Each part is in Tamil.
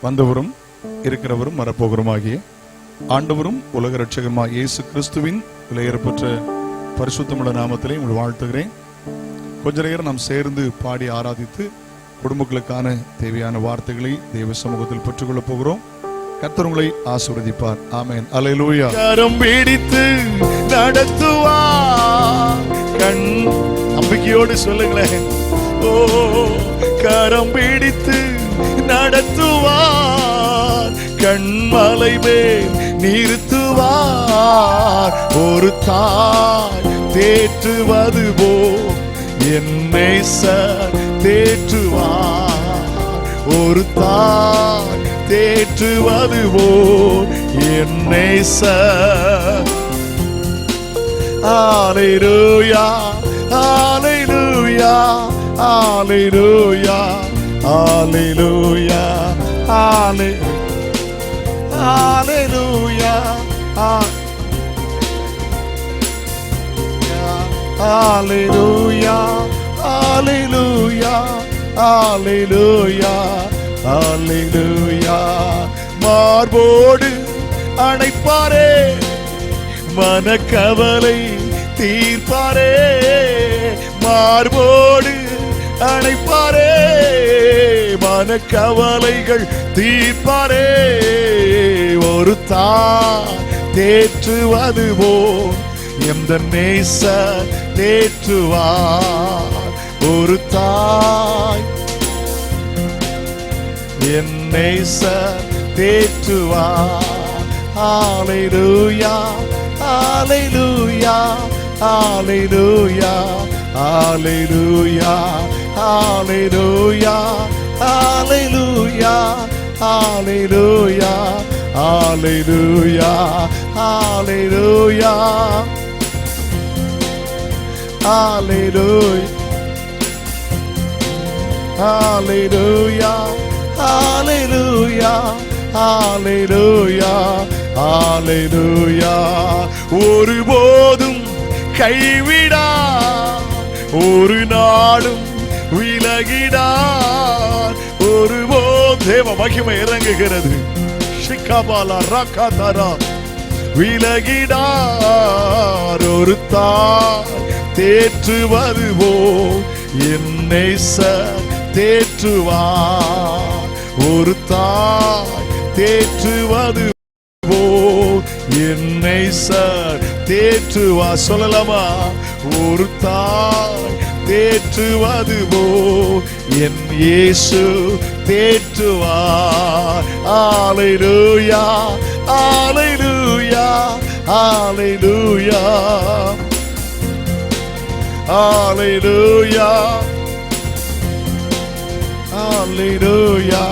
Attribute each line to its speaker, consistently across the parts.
Speaker 1: வந்தவரும் இருக்கிறவரும் வரப்போகிறோமாகிய ஆண்டவரும் உலக இரட்சகருமாகிய இயேசு கிறிஸ்துவின் விலையேறப்பெற்ற பரிசுத்தமுள்ள நாமத்திலே உங்கள் வாழ்த்துகிறேன். கொஞ்ச நேரம் நாம் சேர்ந்து பாடி ஆராதித்து குடும்பங்களுக்கான தேவையான வார்த்தைகளை தேவ சமூகத்தில் பெற்றுக்கொள்ளப் போகிறோம். கர்த்தர் உங்களை ஆசீர்வதிப்பார். ஆமென். அல்லேலூயா.
Speaker 2: கரம் பிடித்து நடத்துவார். கண் நம்பிக்கையோடு சொல்லுங்களேன். ஓ, கரம் பிடித்து நடத்துவார், கண்மலை மேல் நிறுத்துவார். ஒரு தாய் தேற்றுவது போல் என்னை சார் தேற்றுவார். ஒரு தாய் தேற்றுவது போல் என்னை சார். ஹல்லேலூயா, ஹல்லேலூயா, ஹல்லேலூயா, ஹல்லேலூயா, ஹல்லேலூயா, ஹல்லேலூயா, ஹல்லேலூயா, ஹல்லேலூயா, ஹல்லேலூயா. மார்போடு அணைப்பாரே, மனக்கவலை தீர்ப்பாரே. மார்போடு அணைப்பாரே, மனக்கவலைகள் தீர்ப்பாரே. ஒரு தாய் தேற்றுவது போல் எந்த நேச தேற்றுவார். ஒரு தாய் என் நேச தேற்றுவார். ஹல்லேலூயா, ஹல்லேலூயா, ஹல்லேலூயா, ஹல்லேலூயா, ஹல்லேலூயா, ஹல்லேலூயா, ஹல்லேலூயா, ஹல்லேலூயா, ஹல்லேலூயா, ஹல்லேலூயா, ஹல்லேலூயா, ஹல்லேலூயா, ஹல்லேலூயா, ஹல்லேலூயா. ஒருபோதும் கைவிடா, ஒரு நாளும் விலகிடார். ஒருபோதும் தேவ மகிமை இறங்குகிறது. ஷிகாபாலா ராகாதாரா விலகிடார். ஒரு தாய் தேற்றுவது போல் என்னை சார் தேற்றுவார். ஒரு தாய் தேற்றுவது போல் என்னை சார் தேற்றுவார். சொல்லலாமா? ஒரு தாய் தேற்றுவது போல் என் இயேசு தேற்றுவார். ஹல்லேலூயா, ஹல்லேலூயா, ஹல்லேலூயா, ஹல்லேலூயா, ஹல்லேலூயா,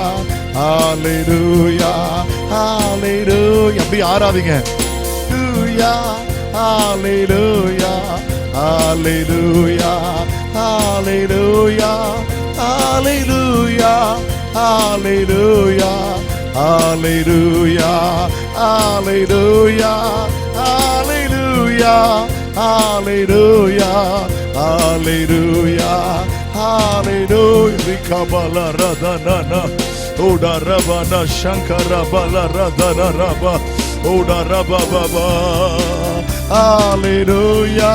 Speaker 2: ஹல்லேலூயா, ஹல்லேலூயா. அப்படி ஆராதிங்க. ஹல்லேலூயா, ஹல்லேலூயா, ஹல்லேலூயா, ஹல்லேலூயா, ஹல்லேலூயா, ஹல்லேலூயா, ஹல்லேலூயா, ஹல்லேலூயா, ஹல்லேலூயா, ஹல்லேலூயா, ஹல்லேலூயா. ரிகபல ரதனன ஓடா ரபன சங்கர பல ரதன ரப ஓடா ரப பபா. ஹல்லேலூயா,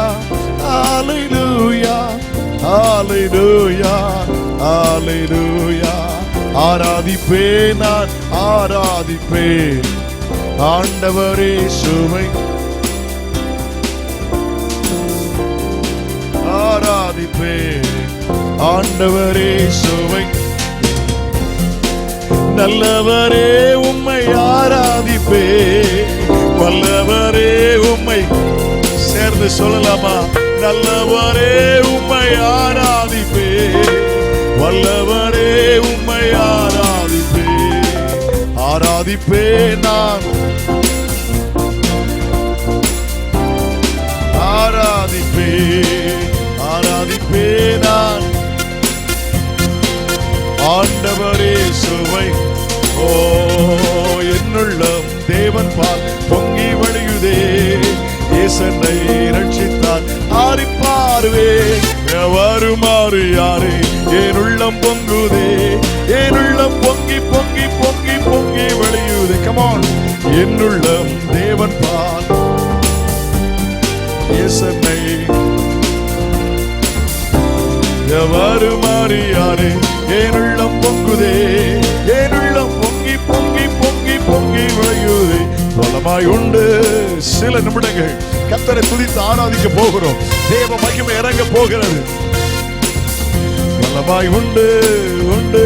Speaker 2: ஹல்லேலூயா, ஹல்லேலூயா, ஹல்லேலூயா. ஆராதிப்பேன், நான் ஆராதிப்பேன் ஆண்டவரே சுவை. ஆராதிப்பேன் ஆண்டவரே சுவை. நல்லவரே உம்மை ஆராதிப்பே, வல்லவரே உம்மை. சேர்ந்து சொல்லலாமா? நல்லவரே உம்மை ஆராதிப்பே, வல்லவரே உம்மை ஆராதிப்பே. ஆராதிப்பே நான், ஆராதிப்பே, ஆராதிப்பே நான் ஆண்டவரே சுவை. ஓ, என்னுள்ளம் தேவன் பால் பொங்கி வழியுதே. இயேசனை ரட்சித்தார் ஆரிப்பாருவே. வருமாறு யாரே என் உள்ளம் பொங்குதே. என் உள்ளம் பொங்கி பொங்கி பொங்கி பொங்கி வழியுதே. Come on. என்னுள்ளம் தேவன் பால் இயேசுவை எவ்வாறு மாறியாரே. என்னுள்ளம் பொங்குதே, என்னுள்ளம் பொங்கி பொங்கி பொங்கி பொங்கி விளையுதே. வல்லமாய் உண்டு. சில நிமிடங்கள் கர்த்தரை துதித்து ஆராதிக்க போகிறோம். தேவ மகிமை இறங்க போகிறது. வல்லமாய் உண்டு உண்டு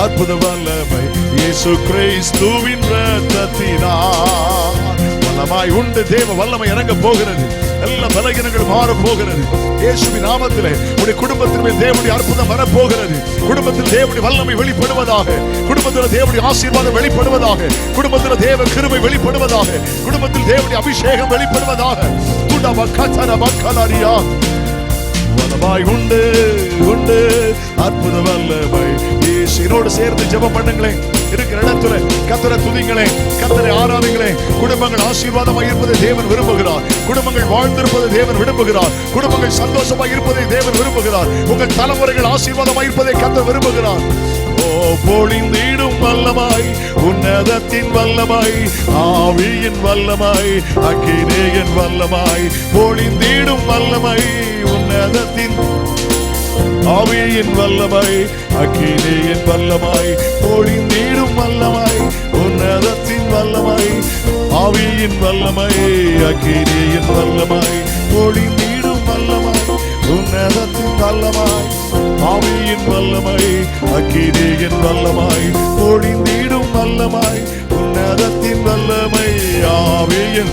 Speaker 2: அற்புத வல்லமை இயேசு கிறிஸ்துவின் இரத்தத்தினால். வல்லமாய் உண்டு. தேவ வல்லமை இறங்க போகிறது. எல்லா பலகீனங்களும் மாற போகிறது. இயேசுவின் நாமத்திலே உடைய குடும்பத்தின் மேல் தேவனுடைய அற்புதம் வர போகிறது. குடும்பத்தில் தேவனுடைய வல்லமை வெளிப்படுவதாக. குடும்பத்தில் தேவனுடைய ஆசீர்வாதம் வெளிப்படுவதாக. குடும்பத்தில் தேவ கிருபை வெளிப்படுவதாக. குடும்பத்தில் தேவனுடைய அபிஷேகம் வெளிப்படுவதாக. வல்லமாய் உண்டு உண்டு அற்புத வல்லமை. இயேசுவோடு சேர்ந்து ஜெபம் பண்ணுங்களேன். இருக்கிற இடத்துல கர்த்தரை துதிங்களேன், கர்த்தரை ஆராதிங்களேன். குடும்பங்கள் ஆசீர்வாதமாய் இருப்பதை தேவன் விரும்புகிறார். குடும்பங்கள் வாழ்ந்திருப்பதை தேவன் விரும்புகிறார். குடும்பங்கள் சந்தோஷமாய் இருப்பதை தேவன் விரும்புகிறார். உங்கள் தலைமுறைகள் ஆசீர்வாதமாய் இருப்பதை கர்த்தர் விரும்புகிறார். ஓ பொழிந்தீடும் வல்லமாய், உன்னதத்தின் வல்லமாய், ஆவியின் வல்லமாய், அக்கினேயின் வல்லமாய், பொழிந்தீடும் வல்லமாய், உன்னதத்தின் ஆவியின் வல்லமாய், அக்கினேயின் வல்லமாய், பொழிந்தீடும் வல்லமாய், உன்னதத்தின் வல்லமாய், ஆவியின் வல்லமாய், அக்கினேயின் வல்லமாய், பொழிந்தீடும் வல்லமாய், உன்னதத்தின் வல்லமாய், ஆவியின் வல்லமாய், அக்கினேயின் வல்லமாய், பொழிந்தீடும் வல்லமாய், உன்னதத்தின் வல்லமை. ஆவியின்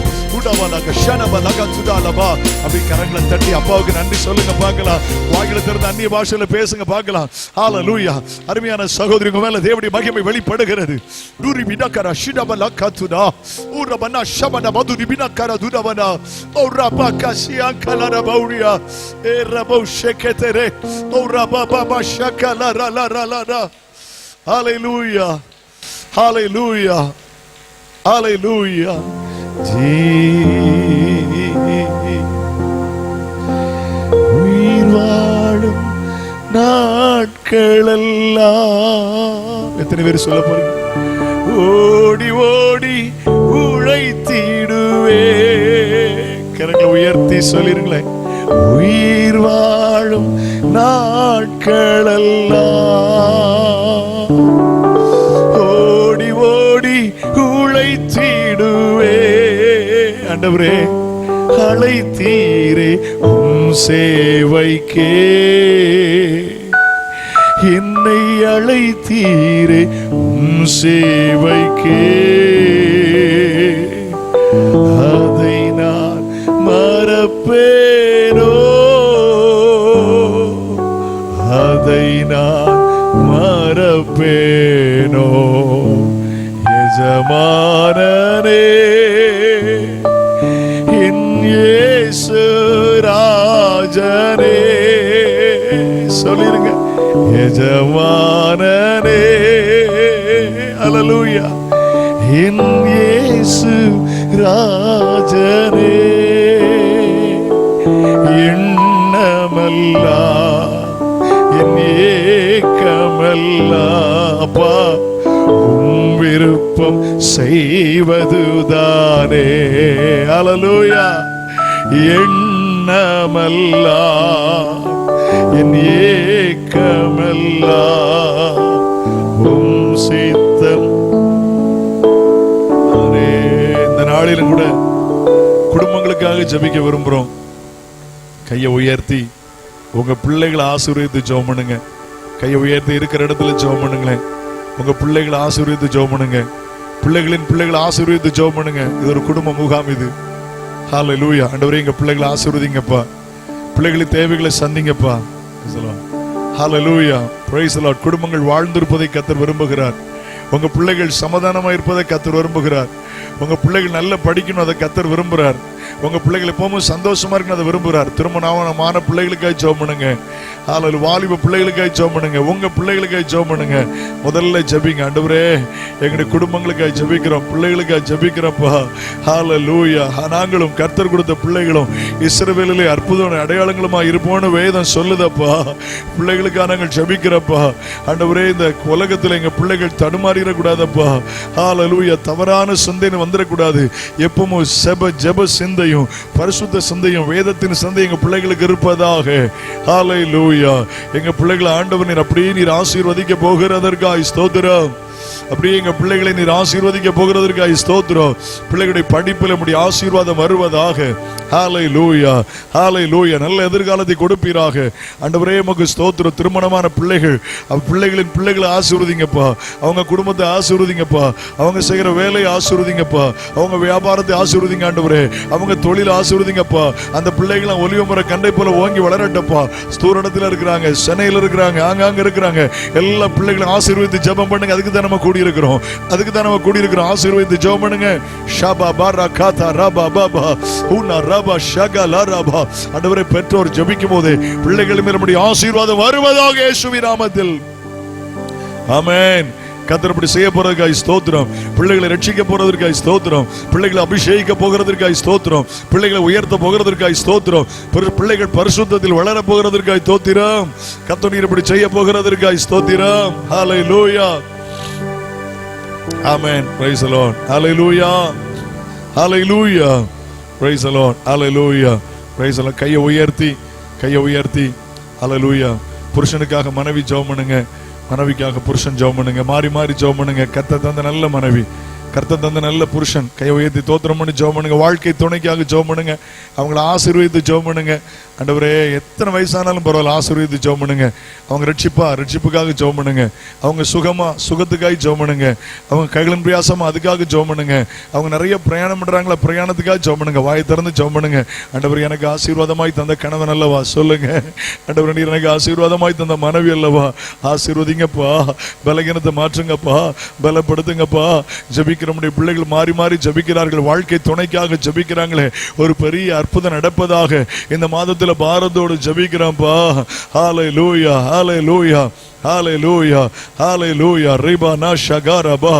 Speaker 2: அப்படி கரங்களை தட்டி அப்பாவுக்கு நன்றி சொல்லுங்க பார்க்கலாம். வாயில திறந்து அந்நிய பாஷையில பேசுங்க பார்க்கலாம். ஹல்லேலூயா. அருமையான சகோதரிங்க மேல தேவனுடைய மகிமை வெளிப்படுகிறது. டூரி பினக்கரா ஷிடபல கத்துடா ஊரபனா ஷபன மதுரி பினக்கரா துடபனா ஓரபா கசியா கலர பௌரியா ஏரபோ ஷெகெதரே ஓரபா பாபா ஷகலர லரலரா. ஹல்லேலூயா. ஹல்லேலூயா. ஹல்லேலூயா. உயிர் வாழும் நாட்களெல்லாம் எத்தனை பேர் சொல்ல போறீங்க? ஓடி ஓடி உழைத்திடுவே. கரங்களை உயர்த்தி சொல்லிருங்களேன். உயிர் வாழும் நாட்களெல்லாம் ஓடி ஓடி உழைத்திடுவே. ஆண்டவரே அழைத்தீரே உம் சேவைக்கே, என்னை அழைத்தீரே உம் சேவைக்கே. அதை நான் மறப்பேனோ, அதை நான் மறப்பேனோ. எஜமானனே என் இயேசு ராஜனே. சொல்லிருங்க. எஜமானனே. ஹல்லேலூயா. என் இயேசு ராஜனே. எண்ணமெல்லாம் என் ஏக்கமெல்லாம் அப்பா உம் விருப்பம் செய்வதுதானே. ஹல்லேலூயா. எண்ணமெல்லாம் என் ஏக்கமெல்லாம் உம் சித்தம். இந்த நாளிலும் கூட குடும்பங்களுக்காக ஜெபிக்க விரும்புறோம். கையை உயர்த்தி உங்க பிள்ளைகளை ஆசீர்வதித்து ஜெபம் பண்ணுங்க. கையை உயர்த்தி இருக்கிற இடத்துல ஜெபம் பண்ணுங்களேன். உங்க பிள்ளைகளை ஆசீர்வதித்து ஜெபம் பண்ணுங்க. பிள்ளைகளின் பிள்ளைகளை ஆசீர்வதித்து ஜெபம் பண்ணுங்க. இது ஒரு குடும்ப முகாம் இது. ஹல்லேலூயா. ஆண்டவரே எங்க பிள்ளைகளை ஆசீர்வதிங்கப்பா. பிள்ளைகளின் தேவைகளை சந்திங்கப்பா. ஹல்லேலூயா. Price the Lord. குடும்பங்கள் வாழ்ந்திருப்பதை கர்த்தர் விரும்புகிறார். உங்க பிள்ளைகள் சமாதானமா இருப்பதை கர்த்தர் விரும்புகிறார். உங்க பிள்ளைகள் நல்ல படிக்கணும், அதை கர்த்தர் விரும்புகிறார். உங்க பிள்ளைகள் எப்பவும் சந்தோஷமா இருக்கணும், அதை விரும்புகிறார். திருமணமான பிள்ளைகளுக்காக ஜெபம் பண்ணுங்க. ஹalleluya. வாலிப பிள்ளைகளுக்காய் ஜெபம் பண்ணுங்க, உங்க பிள்ளைகளுக்காய் ஜெபம் பண்ணுங்க. முதல்ல ஜெபிங்க. ஆண்டவரே எங்களுடைய குடும்பங்களுக்காய் ஜெபிக்கிறோம், பிள்ளைகளுக்காய் ஜெபிக்கிறோம்ப்பா. ஹalleluya. நாங்களும் கர்த்தர் கொடுத்த பிள்ளைகளும் இஸ்ரவேலிலே அற்புத அடையாளங்களுமா இருப்போம்னு வேதம் சொல்லுதப்பா. பிள்ளைகளுக்காக நாங்கள் ஜெபிக்கிறப்பா. ஆண்டவரே இந்த உலகத்துல எங்க பிள்ளைகள் தடுமாறிட கூடாதப்பா. ஹalleluya. தவறான சிந்தை வந்துடக்கூடாது. எப்பவும் ஜெப சிந்தையும் பரிசுத்த சிந்தையும் வேதத்தின் சிந்தை எங்க பிள்ளைகளுக்கு இருப்பதாக. ஹalleluya. எங்க பிள்ளைகளை ஆண்டவர் நீர் அப்படியே நீர் ஆசீர்வதிக்க போகிறதற்காய் ஸ்தோத்திரம். அப்படியே எங்க பிள்ளைகளை நீர் ஆசீர்வதிக்க போகிறதற்காக ஸ்தோத்திரம். பிள்ளைகளுடைய படிப்பில் நம்முடைய ஆசீர்வாதம் வருவதாக. ஹalleluya, ஹalleluya. நல்ல எதிர்காலத்தை கொடுப்பீராக. ஆண்டவரே உமக்கு ஸ்தோத்திரம். திருமணமான பிள்ளைகள், பிள்ளைகளின் பிள்ளைகளை ஆசீர்வதிங்கப்பா. அவங்க குடும்பத்தை ஆசீர்வதிங்கப்பா. அவங்க செய்கிற வேலையை ஆசீர்வதிங்கப்பா. அவங்க வியாபாரத்தை ஆசீர்வதிங்க ஆண்டவரே. அவங்க தொழில் ஆசீர்வதிங்கப்பா. அந்த பிள்ளைகளை ஒலிவ மர கண்டை போல ஓங்கி வளரட்டப்பா. ஸ்தூரத்தில் இருக்கிறாங்க, சென்னையில் இருக்கிறாங்க, ஆங்காங்க இருக்கிறாங்க. எல்லா பிள்ளைகளும் ஆசீர்வதித்து ஜெபம் பண்ணுங்க. அதுக்கு தான் நம்ம கூடியிருக்கிறோம், அதுக்கு தான் நம்ம கூடியிருக்கிறோம். ஆசீர்வதித்து ஜெபம் பண்ணுங்க. ஷபா பாரா காதா ரபா பாபா உனா ரபா ஷகா லா ரபா. ஆண்டவரே பெற்றோர் ஜெபிக்கும் போது பிள்ளைகள் மேல் நம்முடைய ஆசீர்வாதம் வருவதாக இயேசுவின் நாமத்தில். ஆமென். கர்த்தர் அப்படி செய்ய போறதுக்காய் ஸ்தோத்திரம். பிள்ளைகளை ரட்சிக்க போறதற்காய் ஸ்தோத்திரம். பிள்ளைகளை அபிஷேகிக்க போகிறதற்காய் ஸ்தோத்திரம். பிள்ளைகளை உயர்த்த போகிறதற்காய் ஸ்தோத்திரம். பிள்ளைகள் பரிசுத்தத்தில் வளர போகிறதற்காய் ஸ்தோத்திரம். கர்த்தர் நீர் அப்படி செய்ய போகிறதற்காய் ஸ்தோத்திரம். ஹalleluya. Amen. Praise the Lord. Hallelujah. Hallelujah. Praise the Lord. Hallelujah. Praise the Lord. கையை உயர்த்தி Hallelujah. புருஷனுக்காக மனைவி ஜெபம் பண்ணுங்க, மனைவிக்காக புருஷன் ஜெபம் பண்ணுங்க. மாறி மாறி ஜெபம் பண்ணுங்க. கர்த்தர் தந்த நல்ல மனைவி, கர்த்தர் தந்த நல்ல புருஷன் கையை உயர்த்தி தோத்திரம் பண்ணி ஜெபம் பண்ணுங்க. வாழ்க்கை துணைக்காக ஜெபம் பண்ணுங்க. அவங்கள ஆசீர்வதித்து ஜெபம் பண்ணுங்க. ஆண்டவரே எத்தனை வயசானாலும் பரவாயில்ல, ஆசீர்வதித்து ஜெபம் பண்ணுங்க. அவங்க ரட்சிப்புக்காக ஜெபம் பண்ணுங்க. அவங்க சுகத்துக்காக ஜெபம் பண்ணுங்க. அவங்க கைகளின் பிரயாசமா அதுக்காக ஜெபம் பண்ணுங்க. அவங்க நிறைய பிரயாணம் பண்றாங்களா, பிரயாணத்துக்காக ஜெபம் பண்ணுங்க. வாயை திறந்து ஜெபம் பண்ணுங்க. ஆண்டவர் எனக்கு ஆசீர்வாதமாய் தந்த கணவன் அல்லவா சொல்லுங்க. ஆண்டவர் நீர் எனக்கு ஆசீர்வாதமாய் தந்த மனைவி அல்லவா, ஆசீர்வதிங்கப்பா. பலகீனத்தை மாற்றுங்கப்பா, பலப்படுத்துங்கப்பா. ஜெபிக்கிறவனுடைய பிள்ளைகள் மாறி மாறி ஜெபிக்கிறார்கள், வாழ்க்கை துணைக்காக ஜெபிக்கிறாங்களே. ஒரு பெரிய அற்புதம் நடப்பதாக இந்த மாதத்தில் பாரதோடு ஜெபிக்கிறோம்ப்பா. ஹalleluya, ஹalleluya, ஹalleluya, ஹalleluya. ரிபானா ஷகாரபா.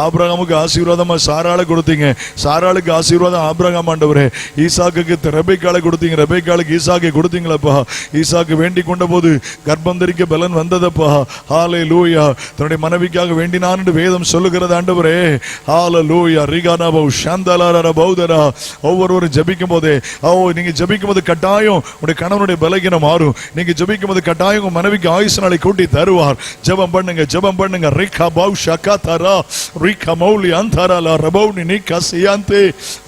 Speaker 2: ஆபிரகாமுக்கு ஆசீர்வாதமா சாராளை கொடுத்தீங்க, சாராளுக்கு ஆசீர்வாதம் ஆபிரகாம் ஆண்டவரே. ஈசாக்குக்கு ரெபெக்காளை கொடுத்தீங்க, ரெபெக்காளுக்கு ஈசாக்கை கொடுத்தீங்களப்பா. ஈசாக்கு வேண்டிக் கொண்ட போது கர்ப்பம் தரிக்க பலன் வந்ததப்பா. ஹalleluya. தன்னுடைய மனைவிக்காக வேண்டினான் என்று வேதம் சொல்லுகிறது ஆண்டவரே. ஹalleluya. ரிகானாபௌ ஷந்தலாரா பௌதரா. ஒவ்வொருவரும் ஜெபிக்கும் போதே நீங்க ஜெபிக்கும் போது கட்டாயம் உங்களுடைய கணவனுடைய பலகீனம் மாறும். நீங்க ஜெபிக்கும் போது கட்டாயம் உங்க மனைவிக்கு ஆயுசு நாளை கூட்டி தருவார். ஜெபம் பண்ணுங்க, ஜெபம் பண்ணுங்க. ரிகா பௌ ஷகாதரா ரிகா மௌலி அந்தரலா ரபௌனி நிகா சியாந்தே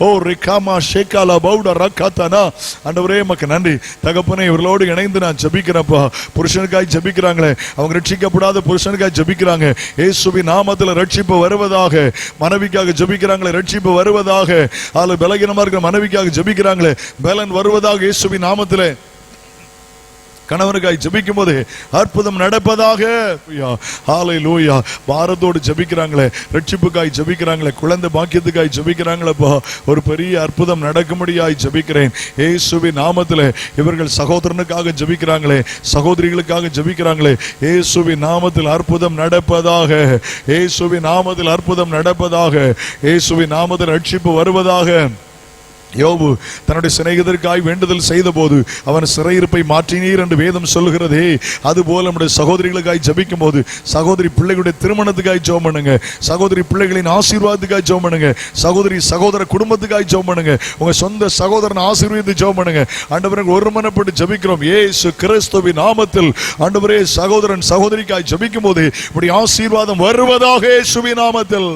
Speaker 2: ஓ ரிகாமா ஷேகாலா பௌட ரகாதனா. ஆண்டவரே உமக்கு நன்றி தகப்பனே. இவர்களோடு இணைந்து நான் ஜெபிக்கிறேன்ப்பா. புருஷனுக்காய் ஜெபிக்கிறாங்களே, அவங்க ரட்சிக்கப்படாத புருஷனுக்காய் ஜெபிக்கிறாங்க. இயேசுவின் நாமத்தில் ரட்சிப்பு வருவதாக. மனைவிக்காக ஜெபிக்கிறாங்களே, ரட்சிப்பு வருவதாக. ஆளு பலகீனமா இருக்கிற மனைவிக்காக ஜெபிக்கிறாங்களே, பலன் வருவதாக இயேசுவின் நாமத்திலே. கணவனுக்காய் ஜெபிக்கும் போது அற்புதம் நடப்பதாக. ஹalleluya. பாரதோடு ஜெபிக்கிறாங்களே, ரட்சிப்புக்காய் ஜெபிக்கிறாங்களே, குழந்தை பாக்கியத்துக்காய் ஜெபிக்கிறாங்களேப்பா. ஒரு பெரிய அற்புதம் நடக்கும்படியாய் ஜெபிக்கிறேன் இயேசுவின் நாமத்திலே. இவர்கள் சகோதரனுக்காக ஜெபிக்கிறாங்களே, சகோதரிகளுக்காக ஜெபிக்கிறாங்களே, இயேசுவின் நாமத்தில் அற்புதம் நடப்பதாக. இயேசுவின் நாமத்தில் அற்புதம் நடப்பதாக. இயேசுவின் நாமத்தில் ரட்சிப்பு வருவதாக. யோபு தன்னுடைய சிநேகிதருக்காய் வேண்டுதல் செய்த போது அவன் சிறையிருப்பை மாற்றினீர் என்று வேதம் சொல்லுகிறதே. அதுபோல நம்முடைய சகோதரிகளுக்காய் ஜெபிக்கும் போது, சகோதரி பிள்ளைகளுடைய திருமணத்துக்காய் ஜெபம் பண்ணுங்க, சகோதரி பிள்ளைகளின் ஆசீர்வாதத்துக்காய் ஜெபம் பண்ணுங்க, சகோதர குடும்பத்துக்காய் ஜெபம் பண்ணுங்க, உங்க சொந்த சகோதரன் ஆசீர்வதித்து ஜெபம் பண்ணுங்க. ஆண்டவரே ஒருமனப்பட்டு ஜெபிக்கிறோம் இயேசு கிறிஸ்துவின் நாமத்தில். ஆண்டவரே சகோதரன் சகோதரிக்காய் ஜெபிக்கும் போது இப்படி ஆசீர்வாதம் வருவதாக இயேசுவின் நாமத்தில்.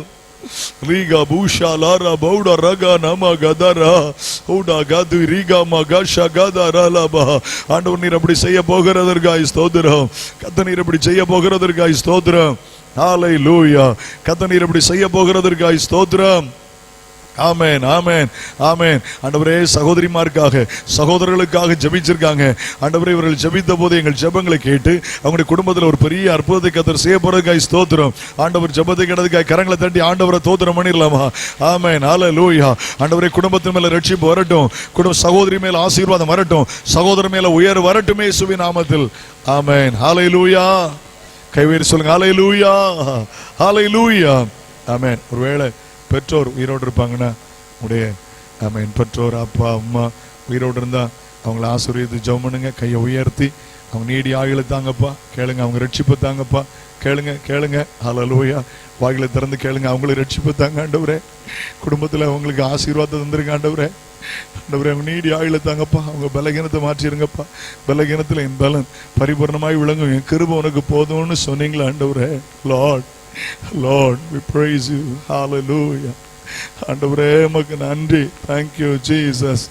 Speaker 2: Riga busha lara bauda raga nama gadara uda gadu riga magasha gadara laba. ஆண்டவர் நீர் அப்படி செய்ய போகிறதற்காய் ஸ்தோத்திரம். கர்த்தர் நீர் அப்படி செய்ய போகிறதற்காய் ஸ்தோத்திரம். ஹalleluya. கர்த்தர் நீர் அப்படி செய்ய போகிறதற்காய் ஸ்தோத்திரம். ஆமென் ஆமென் ஆமென். ஆண்டவரே, சகோதரிமாருக்காக சகோதரர்களுக்காக ஜெபிச்சிருக்காங்க. ஆண்டவரே, இவர்கள் ஜெபித்த போது எங்கள் ஜெபங்களை கேட்டு அவங்களுடைய குடும்பத்தில் ஒரு பெரிய அற்புதத்தை கர்த்தர் செய்ய போறதுக்காய் ஸ்தோத்திரம். ஆண்டவர் ஜெபத்தை கேட்டதுக்காய் கரங்களை தட்டி ஆண்டவரை தோத்திரம் பண்ணிடலாமா? ஆமென் ஹல்லேலூயா. ஆண்டவரே, குடும்பத்தின் மேல ரட்சிப்பு வரட்டும், குடும்ப சகோதரி மேல ஆசீர்வாதம் வரட்டும், சகோதரர் மேல உயர்வு வரட்டும் இயேசுவின் நாமத்தில். ஆமென் ஹல்லேலூயா. கைவேறு சொல்லுங்க, ஹல்லேலூயா ஹல்லேலூயா. ஆமென். ஒருவேளை பெற்றோர் உயிரோடு இருப்பாங்கன்னா உடைய ஆமென் பெற்றோர் அப்பா அம்மா உயிரோடு இருந்தா அவங்கள ஆசீர்வதித்து ஜெபம் பண்ணுங்க. கையை உயர்த்தி அவங்க நீடி ஆயுளை தாங்கப்பா, கேளுங்க. அவங்க ரட்சிப்பு தாங்கப்பா, கேளுங்க கேளுங்க. ஹல்லேலூயா. வாயில திறந்து கேளுங்க. அவங்களுக்கு ரட்சிப்பு தாங்க ஆண்டவரே. குடும்பத்தில் அவங்களுக்கு ஆசீர்வாதம் தந்துருங்க ஆண்டவரே. ஆண்டவரே, அவங்க நீடி ஆயுளை தாங்கப்பா. அவங்க பலகீனத்தை மாற்றிருங்கப்பா. பலகீனத்தில் என் பலன் பரிபூர்ணமாய் விளங்கும், என் கிருபை உனக்கு போதும்னு சொன்னீங்களா ஆண்டவரே. Lord Lord, we praise you. Hallelujah. ஆண்டவரே, உமக்கு நன்றி. Thank you Jesus.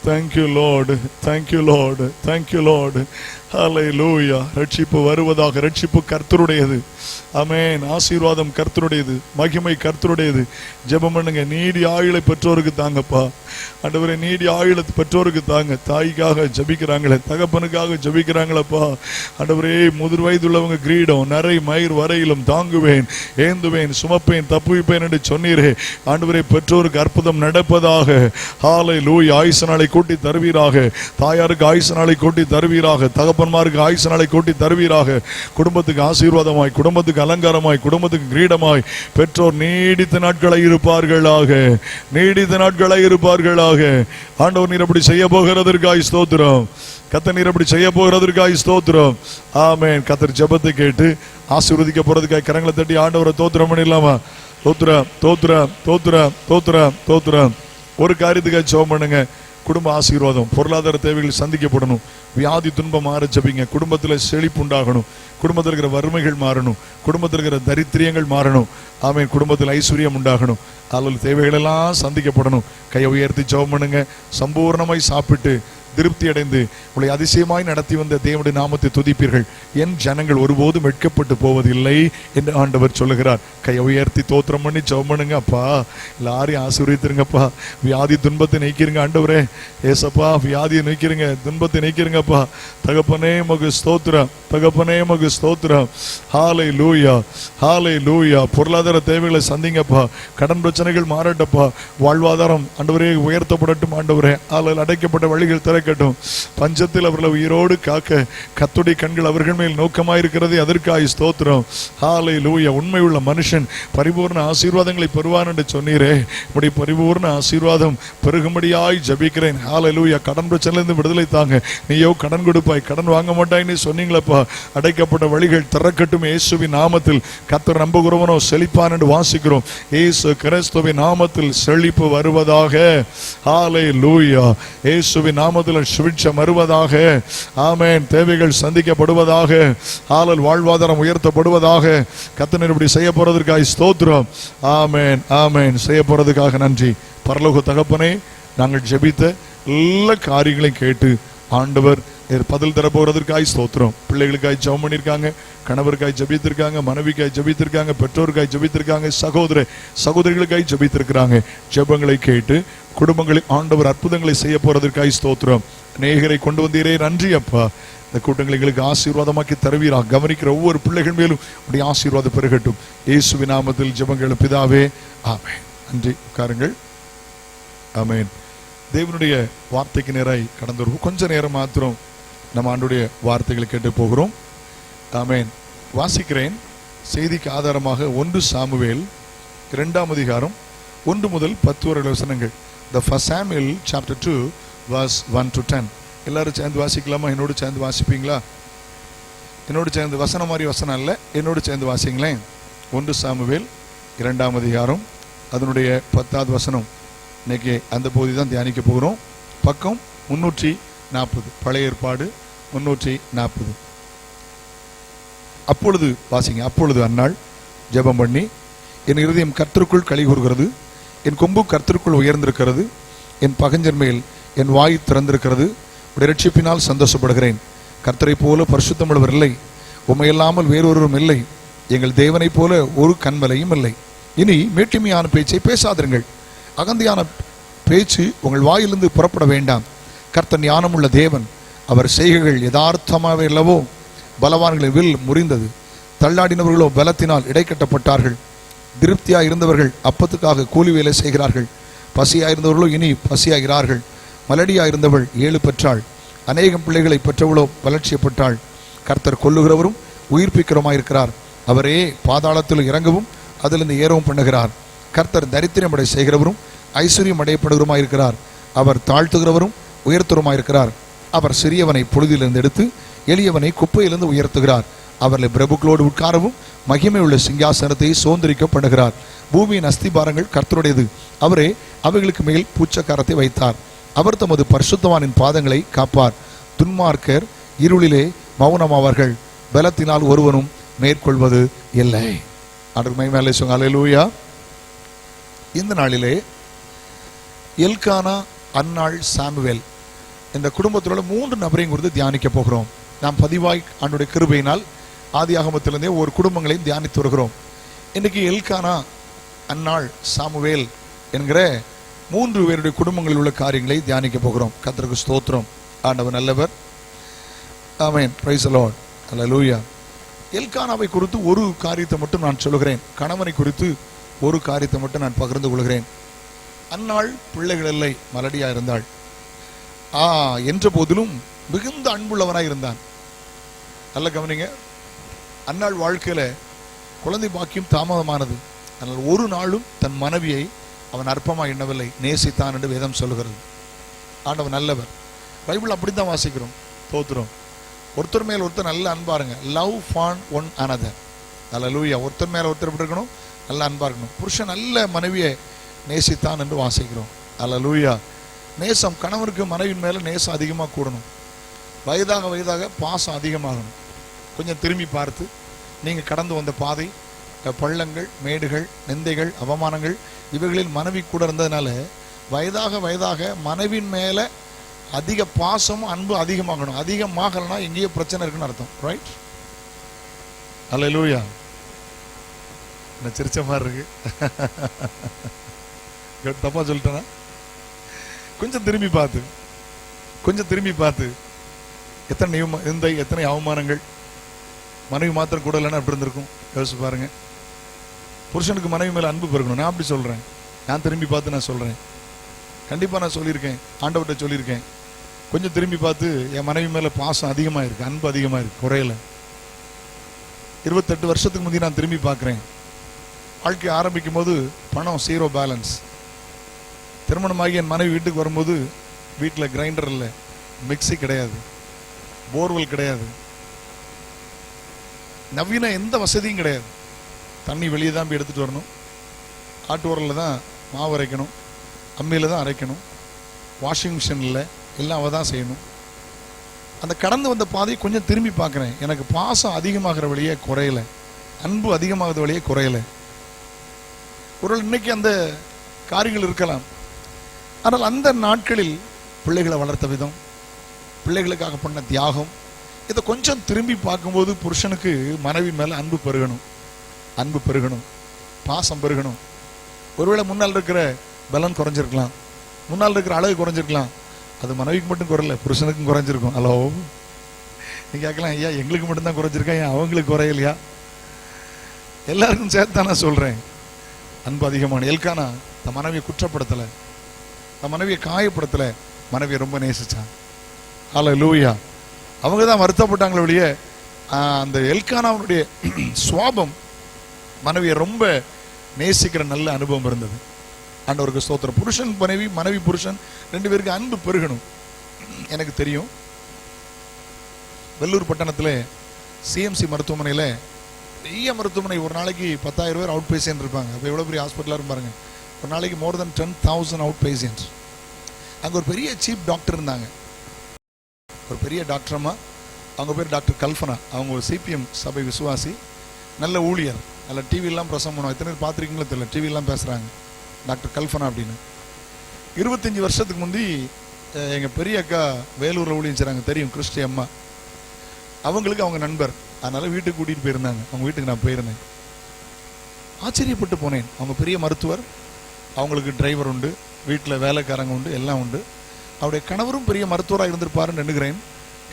Speaker 2: Thank you Lord. Thank you Lord. Thank you Lord. Hallelujah. ரட்சிப்பு வருவதாக. ரட்சிப்பு கர்த்தருடையது. ஆமென். ஆசீர்வாதம் கர்த்தருடையது, மகிமை கர்த்தருடையது. ஜெபம் பண்ணுங்க. நீடி ஆயுளை பெற்றோருக்கு தாங்கப்பா. ஆண்டவரே, நீடி ஆயுளை பெற்றோருக்கு தாங்க. தாய்க்காக ஜெபிக்கிறாங்களே, தகப்பனுக்காக ஜெபிக்கிறாங்களப்பா. ஆண்டவரே, முதிர் வயதுள்ளவங்க கிரீடம் நரை மயிர் வரையிலும் தாங்குவேன், ஏந்துவேன், சுமப்பேன், தப்புவிப்பேன் என்று சொன்னீரே. ஆண்டவரே, பெற்றோருக்கு அற்புதம் நடப்பதாக. ஹல்லேலூயா. ஆயுசு நாளை கூட்டி தருவீராக. தாயாருக்கு ஆயுசு நாளை கூட்டி தருவீராக. தகப்பன்மாருக்கு ஆயுசு நாளை கூட்டி தருவீராக. குடும்பத்துக்கு ஆசீர்வாதமாய், குடும்பத்துக்கு அலங்காரமாய், குடும்பத்துக்கு கிரீடமாய் பெற்றோர் நீடித்த நாட்களை இருப்பார்களாக. நீடித்த நாட்களை இருப்பார்களாக. ஆண்டவர், நீர் அப்படி செய்ய போகிறதற்காய் ஸ்தோத்திரம். கர்த்தர், நீர் அப்படி செய்ய போகிறதற்காய் ஸ்தோத்திரம். ஆமென். கர்த்தர் ஜெபத்தை கேட்டு ஆசீர்வதிக்க போறதுக்காய் கரங்களை தட்டி ஆண்டவரை தோத்திரம் பண்ணிடலாமா? தோத்திரம் தோத்திரம் தோத்திரம் தோத்திரம் தோத்திரம். ஒரு காரியத்துக்காக ஜெபம் பண்ணுங்க. குடும்ப ஆசீர்வாதம், பொருளாதார தேவைகள் சந்திக்கப்படணும், வியாதி துன்பம் மாற ஜெபிங்க. குடும்பத்தில் செழிப்பு உண்டாகணும், குடும்பத்தில் இருக்கிற வறுமைகள் மாறணும், குடும்பத்தில் இருக்கிற தரித்திரியங்கள் மாறணும். ஆமென். குடும்பத்தில் ஐஸ்வர்யம் உண்டாகணும், அதில் தேவைகள் எல்லாம் சந்திக்கப்படணும். கையை உயர்த்தி ஜெபம் பண்ணுங்க. சம்பூர்ணமாய் சாப்பிட்டு திருப்தி அடைந்து உங்களை அதிசயமாய் நடத்தி வந்த தேவனுடைய நாமத்தை துதிப்பீர்கள். என் ஜனங்கள் ஒருபோதும் வெட்கப்பட்டு போவதில்லை என்று ஆண்டவர் சொல்லுகிறார். கையை உயர்த்தி தோத்திரம் பண்ணி ஜெபம் பண்ணுங்க. அப்பா, எல்லாரையும் ஆசீர்வதித்துருங்கப்பா. வியாதி துன்பத்தை நீக்கிறீங்க ஆண்டவரே. ஏசப்பா, வியாதியை நீக்கிறீங்க, துன்பத்தை நீக்கிறீங்கப்பா. தகப்பனே உமக்கு ஸ்தோத்திரம், தகப்பனே உமக்கு ஸ்தோத்திரம். ஹல்லேலூயா ஹல்லேலூயா. பொருளாதார தேவைகளை சந்திங்கப்பா. கடன் பிரச்சனைகள் மாறட்டப்பா. வாழ்வாதாரம் ஆண்டவரே உயர்த்தப்படட்டும் ஆண்டவரே. அடைக்கப்பட்ட வழிகள் திறக்கட்டும். பஞ்சத்தில் அவர்களை உயிரோடு காக்க கர்த்தருடைய கண்கள் அவர்கள் மேல் நோக்கமாயிருக்கிறது. அதற்காய் ஸ்தோத்திரம். ஹல்லேலூயா. உண்மையுள்ள மனுஷன் பரிபூர்ண ஆசீர்வாதங்களை பெறுவான் என்று சொன்னீரே. இப்படி பரிபூர்ண ஆசீர்வாதம் பெருகும்படியாய் ஜெபிக்கிறேன். ஹல்லேலூயா. கடன் பிரச்சனையிலிருந்து விடுதலை தாங்க. நீயோ கடன் கொடுப்பாய், கடன் வாங்க மாட்டாய்ன்னு சொன்னீங்களப்பா. அடைக்கப்பட்ட வழிகள் திறக்கட்டும் இயேசுவின் நாமத்தில். கர்த்தர் நம்புகிறவனோ செழிப்பான் என்று வாசிக்கிறோம். இயேசு கிறிஸ்துவின் நாமத்தில் செழிப்பு வருவதாக. ஹல்லேலூயா. இயேசுவின் நாமத்தில் சுவிட்சம் வருவதாக. ஆமென். தேவைகள் சந்திக்கப்படுவதாக. ஆளல் வாழ்வாதாரம் உயர்த்தப்படுவதாக. கர்த்தர் இப்படி செய்ய போறதற்காக ஸ்தோத்திரம். ஆமென் ஆமென். செய்ய போறதுக்காக நன்றி. பரலோக தகப்பனே, நாங்கள் ஜெபித்த எல்லா காரியங்களையும் கேட்டு ஆண்டவர் பதில் தர போறதற்காய் ஸ்தோத்திரம். பிள்ளைகளுக்காய் ஜெபம் பண்ணிருக்காங்க, கணவருக்காய் ஜெபித்திருக்காங்க, மனைவிக்காய் ஜெபித்திருக்காங்க, பெற்றோருக்காய் ஜெபித்திருக்காங்க, சகோதரிகளுக்காய் ஜெபித்திருக்கிறாங்க. ஜெபங்களை கேட்டு குடும்பங்களில் ஆண்டவர் அற்புதங்களை செய்ய போறதற்காய் ஸ்தோத்திரம். அநேகரை கொண்டு வந்தீரே, நன்றி அப்பா. இந்த கூட்டங்களை எங்களுக்கு ஆசீர்வாதமாக்கி தருவீரா. கவனிக்கிற ஒவ்வொரு பிள்ளைகள் மேலும் அப்படி ஆசீர்வாதம் பெருகட்டும். இயேசுவின் நாமத்தில் ஜெபங்கள் பிதாவே, ஆமென். நன்றி. உட்காருங்கள். ஆமென். தேவனுடைய வார்த்தைக்கு நேராய் கடந்து வருவோம். கொஞ்ச நேரம் மாத்திரம் நம்ம ஆண்டுடைய வார்த்தைகளை கேட்டு போகிறோம். ஆமென். வாசிக்கிறேன். செய்திக்கு ஆதாரமாக 1 சாமுவேல் 2ஆம் அதிகாரம் 1 முதல் 10 வரை வசனங்கள். The first Samuel chapter 2 verse 1 to 10. எல்லாரும் சேர்ந்து வாசிக்கலாமா? என்னோடு சேர்ந்து வாசிப்பீங்களா? என்னோடு சேர்ந்து வசனம் மாதிரி வசனம் இல்லை, என்னோடு சேர்ந்து வாசிங்களேன். 1 சாமுவேல் 2ஆம் அதிகாரம் அதனுடைய 10வது வசனம். இன்னைக்கு அந்த பகுதி தான் தியானிக்க போகிறோம். பக்கம் 340, பழைய ஏற்பாடு 340. அப்பொழுது வாசிங்க. அப்பொழுது அந்நாள் ஜெபம் பண்ணி, என் இருதயம் கர்த்தருக்குள் களி கூறுகிறது, என் கொம்பு கர்த்தருக்குள் உயர்ந்திருக்கிறது, என் பகஞ்சர் மேல் என் வாய் திறந்திருக்கிறது, உடைய ரட்சிப்பினால் சந்தோஷப்படுகிறேன். கர்த்தரை போல பரிசுத்தமுள்ளவர் இல்லை, உம்மையல்லாமல் வேறொருவரும் இல்லை, எங்கள் தேவனை போல ஒரு கன்மலையும் இல்லை. இனி மேட்டிமையான பேச்சை பேசாதிருங்கள்,
Speaker 1: அகந்தையான பேச்சு உங்கள் வாயிலிருந்து புறப்பட வேண்டாம். கர்த்தர் ஞானமுள்ள தேவன். அவர் செய்கைகள் யதார்த்தமாகவே அல்லவோ. பலவான்களின் வில் முறிந்தது, தள்ளாடினவர்களோ பலத்தினால் இடைக்கட்டப்பட்டார்கள். திருப்தியாக இருந்தவர்கள் அப்பத்துக்காக கூலி வேலை செய்கிறார்கள். பசியாயிருந்தவர்களோ இனி பசியாகிறார்கள். மலடியாயிருந்தவள் 7 பெற்றாள். அநேகம் பிள்ளைகளை பெற்றவளோ வளர்ச்சியப்பட்டாள். கர்த்தர் கொல்லுகிறவரும் உயிர்ப்பிக்கிறவருமாயிருக்கிறார். அவரே பாதாளத்தில் இறங்கவும் அதிலிருந்து ஏறவும் பண்ணுகிறார். கர்த்தர் தரித்திரம் அடைய செய்கிறவரும் ஐஸ்வர்யம் அடையப்படுகிறவருமாயிருக்கிறார். அவர் தாழ்த்துகிறவரும் உயர்த்துவருமாயிருக்கிறார். அவர் சிறியவனை பொழுதிலிருந்து எடுத்து எளியவனை குப்பையிலிருந்து உயர்த்துகிறார். அவர்களை பிரபுக்களோடு உட்காரவும் மகிமை உள்ள சிங்காசனத்தை சுதந்திரிக்க பண்ணுகிறார். பூமியின் அஸ்திபாரங்கள் கர்த்தருடையது, அவரே அவைகளுக்கு மேல் பூச்சக்காரத்தை வைத்தார். அவர் தமது பரிசுத்தவானின் பாதங்களை காப்பார். துன்மார்க்கர் இருளிலே மௌனமாவார்கள், பலத்தினால் ஒருவனும் மேற்கொள்வது இல்லை. ஆண்டவர் மகிமையாலே சொல்லுங்க அல்லேலூயா. இந்த நாளிலே எல்கானா, அன்னாள், சாமுவேல் இந்த குடும்பத்தில் உள்ள 3 நபரையும் குறித்து தியானிக்க போகிறோம். நாம் பதிவாய் ஆண்டுடைய கிருபையினால் ஆதியாகமத்திலிருந்தே ஒரு குடும்பங்களையும் தியானித்து வருகிறோம். இன்னைக்கு எல்கானா, அன்னாள், சாமுவேல் என்கிற 3 பேருடைய குடும்பங்களில் உள்ள காரியங்களை தியானிக்க போகிறோம். கர்த்தருக்கு ஸ்தோத்திரம். ஆண்டவர் நல்லவர். ஆமென். Praise the Lord. அல்லேலூயா. எல்கானாவை குறித்து ஒரு காரியத்தை மட்டும் நான் சொல்லுகிறேன். கணவனை குறித்து ஒரு காரியத்தை மட்டும் நான் பகிர்ந்து கொள்கிறேன். அன்னாள் பிள்ளைகள் இல்லை, மலடியா இருந்தாள். என்ற போதிலும் மிகுந்த அன்புள்ளவனாய் இருந்தான். நல்ல கவனிங்க. அன்னாள் வாழ்க்கையில குழந்தை பாக்கியம் தாமதமானது. ஆனால் ஒரு நாளும் தன் மனைவியை அவன் அற்பமாக எண்ணவில்லை, நேசித்தான் என்று வேதம் சொல்லுகிறது. ஆண்டவன் நல்லவர். பைபிள் அப்படித்தான் வாசிக்கிறோம். தோத்துறோம். ஒருத்தர் மேல் ஒருத்தர் நல்ல அன்பாருங்க. லவ் ஃபான் ஒன் அனதர். அல்லேலூயா. ஒருத்தர் மேல ஒருத்தர் எப்படி இருக்கணும்? நல்ல அன்பா இருக்கணும். புருஷன் நல்ல மனைவியை நேசித்தான் என்று வாசிக்கிறோம். அல்லேலூயா. நேசம், கணவனுக்கு மனைவியின் மேல நேசம் அதிகமாக கூடணும். வயதாக வயதாக பாசம் அதிகமாகணும். கொஞ்சம் திரும்பி பார்த்து நீங்கள் கடந்து வந்த பாதை, பள்ளங்கள், மேடுகள், நிந்தைகள், அவமானங்கள் இவைகளில் மனைவி கூட இருந்ததுனால வயதாக வயதாக மனைவியின் மேலே அதிக பாசமும் அன்பு அதிகமாகணும். அதிகமாகலன்னா எங்கேயோ பிரச்சனை இருக்குன்னு அர்த்தம். ரைட்? அல்லேலூயா. என்ன சிரிச்ச மாதிரி இருக்கு? தப்பா சொல்லிட்டேனா? கொஞ்சம் திரும்பி பார்த்து எத்தனை அவமானங்கள் மனைவி மாத்திரம் கூட இல்லைன்னா எப்படி இருந்திருக்கும் யோசிச்சு பாருங்க. புருஷனுக்கு மனைவி மேல அன்பு பெருகணும். நான் அப்படி சொல்றேன். நான் திரும்பி பார்த்து நான் சொல்றேன். கண்டிப்பா நான் சொல்லியிருக்கேன், ஆண்டவர்கிட்ட சொல்லியிருக்கேன். கொஞ்சம் திரும்பி பார்த்து என் மனைவி மேல பாசம் அதிகமாக இருக்கு, அன்பு அதிகமாக இருக்கு, குறையல. 28 வருஷத்துக்கு முந்தைய நான் திரும்பி பார்க்குறேன். வாழ்க்கை ஆரம்பிக்கும் போது பணம் 0 பேலன்ஸ். திருமணமாகி என் மனைவி வீட்டுக்கு வரும்போது வீட்டில் கிரைண்டர் இல்லை, மிக்சி கிடையாது, போர்வெல் கிடையாது, நவீன எந்த வசதியும் கிடையாது. தண்ணி வெளியே தான் போய் எடுத்துகிட்டு வரணும். ஆட்டு உரலில் தான் மாவு அரைக்கணும், அம்மியில் தான் அரைக்கணும், வாஷிங் மிஷின் இல்லை, எல்லாம் அவள் தான் செய்யணும். அந்த கடந்து வந்த பாதையை கொஞ்சம் திரும்பி பார்க்குறேன். எனக்கு பாசம் அதிகமாகிற வழியே குறையலை, அன்பு அதிகமாகிற வழியே குறையலை. ஒரு இன்னைக்கு அந்த காரியங்கள் இருக்கலாம். ஆனால் அந்த நாட்களில் பிள்ளைகளை வளர்த்த விதம், பிள்ளைகளுக்காக பண்ண தியாகம், இதை கொஞ்சம் திரும்பி பார்க்கும்போது புருஷனுக்கு மனைவி மேலே அன்பு பெருகணும், பாசம் பெருகணும். ஒருவேளை முன்னால் இருக்கிற பலன் குறைஞ்சிருக்கலாம், முன்னால் இருக்கிற அழகு குறைஞ்சிருக்கலாம். அது மனைவிக்கு மட்டும் குறையல, புருஷனுக்கும் குறைஞ்சிருக்கும். ஹலோ, நீ கேட்கலாம், ஐயா எங்களுக்கு மட்டும்தான் குறைஞ்சிருக்கா, ஏன் அவங்களுக்கு குறையலையா? எல்லாருக்கும் சேர்த்து நான் சொல்கிறேன். அன்பு அதிகமான எல்கானா தன் மனைவியை குற்றப்படுத்தலை, தன் மனைவியை காயப்படுத்தலை, மனைவியை ரொம்ப நேசிச்சான். ஹல்லேலூயா. அவங்க தான் வருத்தப்பட்டாங்களே ஒழிய அந்த எல்கானாவுடைய சுவாபம் மனைவியை ரொம்ப நேசிக்கிற நல்ல அனுபவம் இருந்தது. ஆண்டவருக்கு ஸ்தோத்திரம். புருஷன் மனைவி, மனைவி புருஷன் 2 பேருக்கு அன்பு பெருகணும். எனக்கு தெரியும், வெள்ளூர் பட்டணத்தில் சிஎம்சி மருத்துவமனையில் பெரிய மருத்துவமனை, ஒரு நாளைக்கு 10,000 பேர் அவுட் பேஷண்ட் இருப்பாங்க. அப்போ எவ்வளோ பெரிய ஹாஸ்பிட்டலாக பாருங்க. ஒரு நாளைக்கு more than 10,000 அவுட் பேஷண்ட்ஸ். அங்கே ஒரு பெரிய சீஃப் டாக்டர் இருந்தாங்க, ஒரு பெரிய டாக்டரம்மா. அவங்க பேர் டாக்டர் கல்பனா. அவங்க ஒரு சிபிஎம் சபை விசுவாசி, நல்ல ஊழியர், நல்ல டிவியெல்லாம் பிரசவம் பண்ணுவாங்க. எத்தனை பேர் பார்த்துருக்கீங்களோ தெரியல, டிவியெல்லாம் பேசுகிறாங்க டாக்டர் கல்பனா அப்படின்னு. 25 வருஷத்துக்கு முந்தி எங்கள் பெரிய அக்கா வேலூரில் ஊழியம் செய்கிறாங்க, தெரியும், கிறிஸ்டி அம்மா. அவங்களுக்கு அவங்க நண்பர், அதனால் வீட்டுக்கு கூட்டிகிட்டு போயிருந்தாங்க. அவங்க வீட்டுக்கு நான் போயிருந்தேன். ஆச்சரியப்பட்டு போனேன். அவங்க பெரிய மருத்துவர், அவங்களுக்கு டிரைவர் உண்டு, வீட்டில் வேலைக்காரங்க உண்டு, எல்லாம் உண்டு. அவருடைய கணவரும் பெரிய மருத்துவராக இருந்திருப்பாருன்னு நினைக்கிறேன்.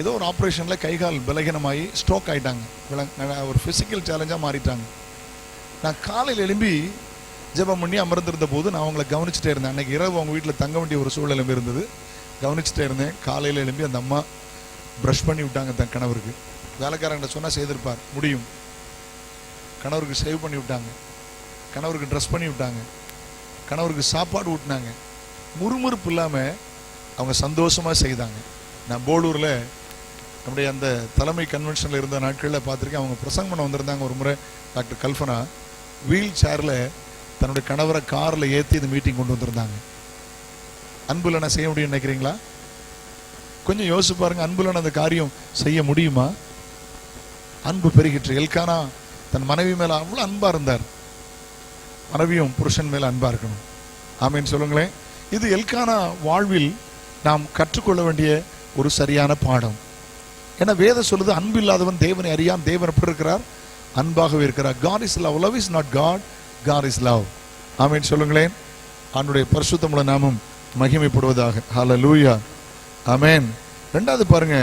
Speaker 1: ஏதோ ஒரு ஆப்ரேஷனில் கைகால் பலகீனமாகி ஸ்ட்ரோக் ஆகிட்டாங்க. ஒரு ஃபிசிக்கல் சேலஞ்சாக மாறிட்டாங்க. நான் காலையில் எழும்பி ஜெபம் பண்ணி அமர்ந்திருந்த போது நான் அவங்கள கவனிச்சுட்டே இருந்தேன். அன்றைக்கி இரவு அவங்க வீட்டில் தங்க வேண்டிய ஒரு சூழ்நிலை இருந்தது. கவனிச்சுட்டே இருந்தேன். காலையில் எழும்பி அந்த அம்மா ப்ரஷ் பண்ணி விட்டாங்க தன் கணவருக்கு. வேலைக்காரங்கிட்ட சொன்னால் செய்திருப்பார், முடியும். கணவருக்கு சேவ் பண்ணி விட்டாங்க, கணவருக்கு ட்ரெஸ் பண்ணி விட்டாங்க, கணவருக்கு சாப்பாடு ஊட்டினாங்க. முறுமுறுப்பு இல்லாமல் அவங்க சந்தோஷமாக செய்தாங்க. நான் போலூரில் நம்முடைய அந்த தலைமை கன்வென்ஷனில் இருந்த நாட்களில் பார்த்துருக்கேன். அவங்க பிரசங்கம் பண்ண வந்திருந்தாங்க ஒரு முறை. டாக்டர் கல்பனா வீல் சேரில் தன்னுடைய கணவரை காரில் ஏற்றி இந்த மீட்டிங் கொண்டு வந்திருந்தாங்க. அன்புல நான் செய்ய முடியும்னு நினைக்கிறீங்களா? கொஞ்சம் யோசிச்சு பாருங்க. அன்புல அந்த காரியம் செய்ய முடியுமா? அன்பு பெருகிற்று. எல்கானா தன் மனைவி மேல அவ்வளவு அன்பா இருந்தார். மனைவியும் புருஷன் மேல அன்பா இருக்கணும். ஆமீன் சொல்லுங்களேன். இது எல்கானா வாழ்வில் நாம் கற்றுக்கொள்ள வேண்டிய ஒரு சரியான பாடம். ஏன்னா வேதம் சொல்லுது, அன்பு இல்லாதவன் தேவனை அறியான். தேவன் எப்படி இருக்கிறார்? அன்பாகவே இருக்கிறார். God is love. Love is not God. God is love. ஆமீன் சொல்லுங்களேன். அவனுடைய பரிசுத்தமுள்ள நாமம் மகிமைப்படுவதாக. ஹல்லேலூயா. ஆமென். ரெண்டாவது பாருங்க,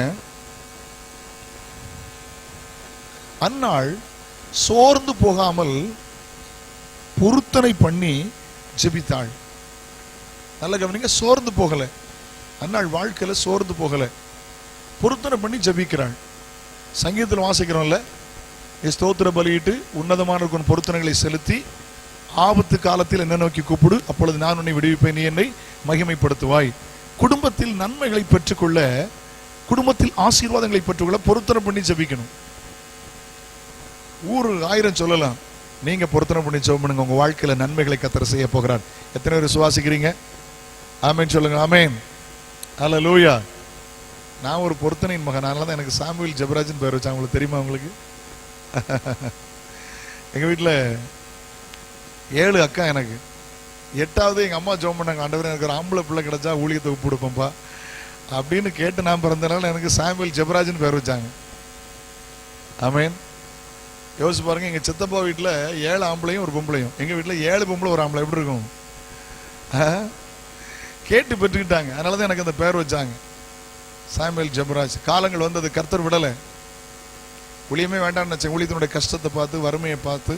Speaker 1: அன்னாள் சோர்ந்து போகாமல் பொருத்தனை பண்ணி ஜெபித்தாள். நல்ல கவனிங்க, சோர்ந்து போகல. அன்னாள் வாழ்க்கையில சோர்ந்து போகல, பொருத்தனை பண்ணி ஜெபிக்கிறாள். சங்கீதத்தில் வாசிக்கிறோம்ல, ஸ்தோத்திர பலியிட்டு உன்னதமான பொருத்தனைகளை செலுத்தி ஆபத்து காலத்தில் என்ன நோக்கி கூப்பிடு, அப்பொழுது நான் உன்னை விடுவிப்பேன், நீ என்னை மகிமைப்படுத்துவாய். குடும்பத்தில் நன்மைகளை பெற்றுக்கொள்ள, குடும்பத்தில் ஆசீர்வாதங்களை பெற்றுக்கொள்ள பொருத்தனை பண்ணி ஜெபிக்கணும். ஊரு 1000 சொல்லலாம், நீங்க பொருத்தனை பண்ணி ஜெபம் பண்ணுங்க. உங்க வாழ்க்கையில நன்மைகளை கர்த்தர் செய்ய போகிறார். எத்தனை பேர் விசுவாசிக்கிறீங்க? ஆமென் சொல்லுங்க. ஆமென். ஹல்லேலூயா. நான் ஒரு பொருத்தனையின் மகன். அதனால தான் எனக்கு சாமுவேல் ஜெபராஜன் பேர் வச்சாங்க. உங்களுக்கு தெரியுமா? உங்களுக்கு எங்க வீட்டில் 7 அக்கா. எனக்கு 8வது எங்க அம்மா ஜெபம் பண்ணாங்க, ஆண்டவரே எனக்கு ஒரு ஆம்பளை பிள்ளை கிடைச்சா ஊழியத்தை ஒப்புடுப்பா அப்படின்னு கேட்டு நான் பிறந்தனால எனக்கு சாமுவேல் ஜெபராஜன் பேர் வச்சாங்க. ஆமென். யோசிச்சு பாருங்க, எங்க சித்தப்பா வீட்டில் 7 ஆம்பளையும் ஒரு பொம்பளையும், எங்க வீட்டில் 7 பொம்பளை ஒரு ஆம்பளை. எப்படி இருக்கும்? கேட்டு பெற்றுக்கிட்டாங்க. அதனாலதான் எனக்கு அந்த பேர் வச்சாங்க, சாமுவேல் ஜெபராஜ். காலங்கள் வந்தது, கர்த்தர் விடலை. ஊழியமே வேண்டாம்னு நினைச்சேன். ஊழியத்தினுடைய கஷ்டத்தை பார்த்து, வறுமையை பார்த்து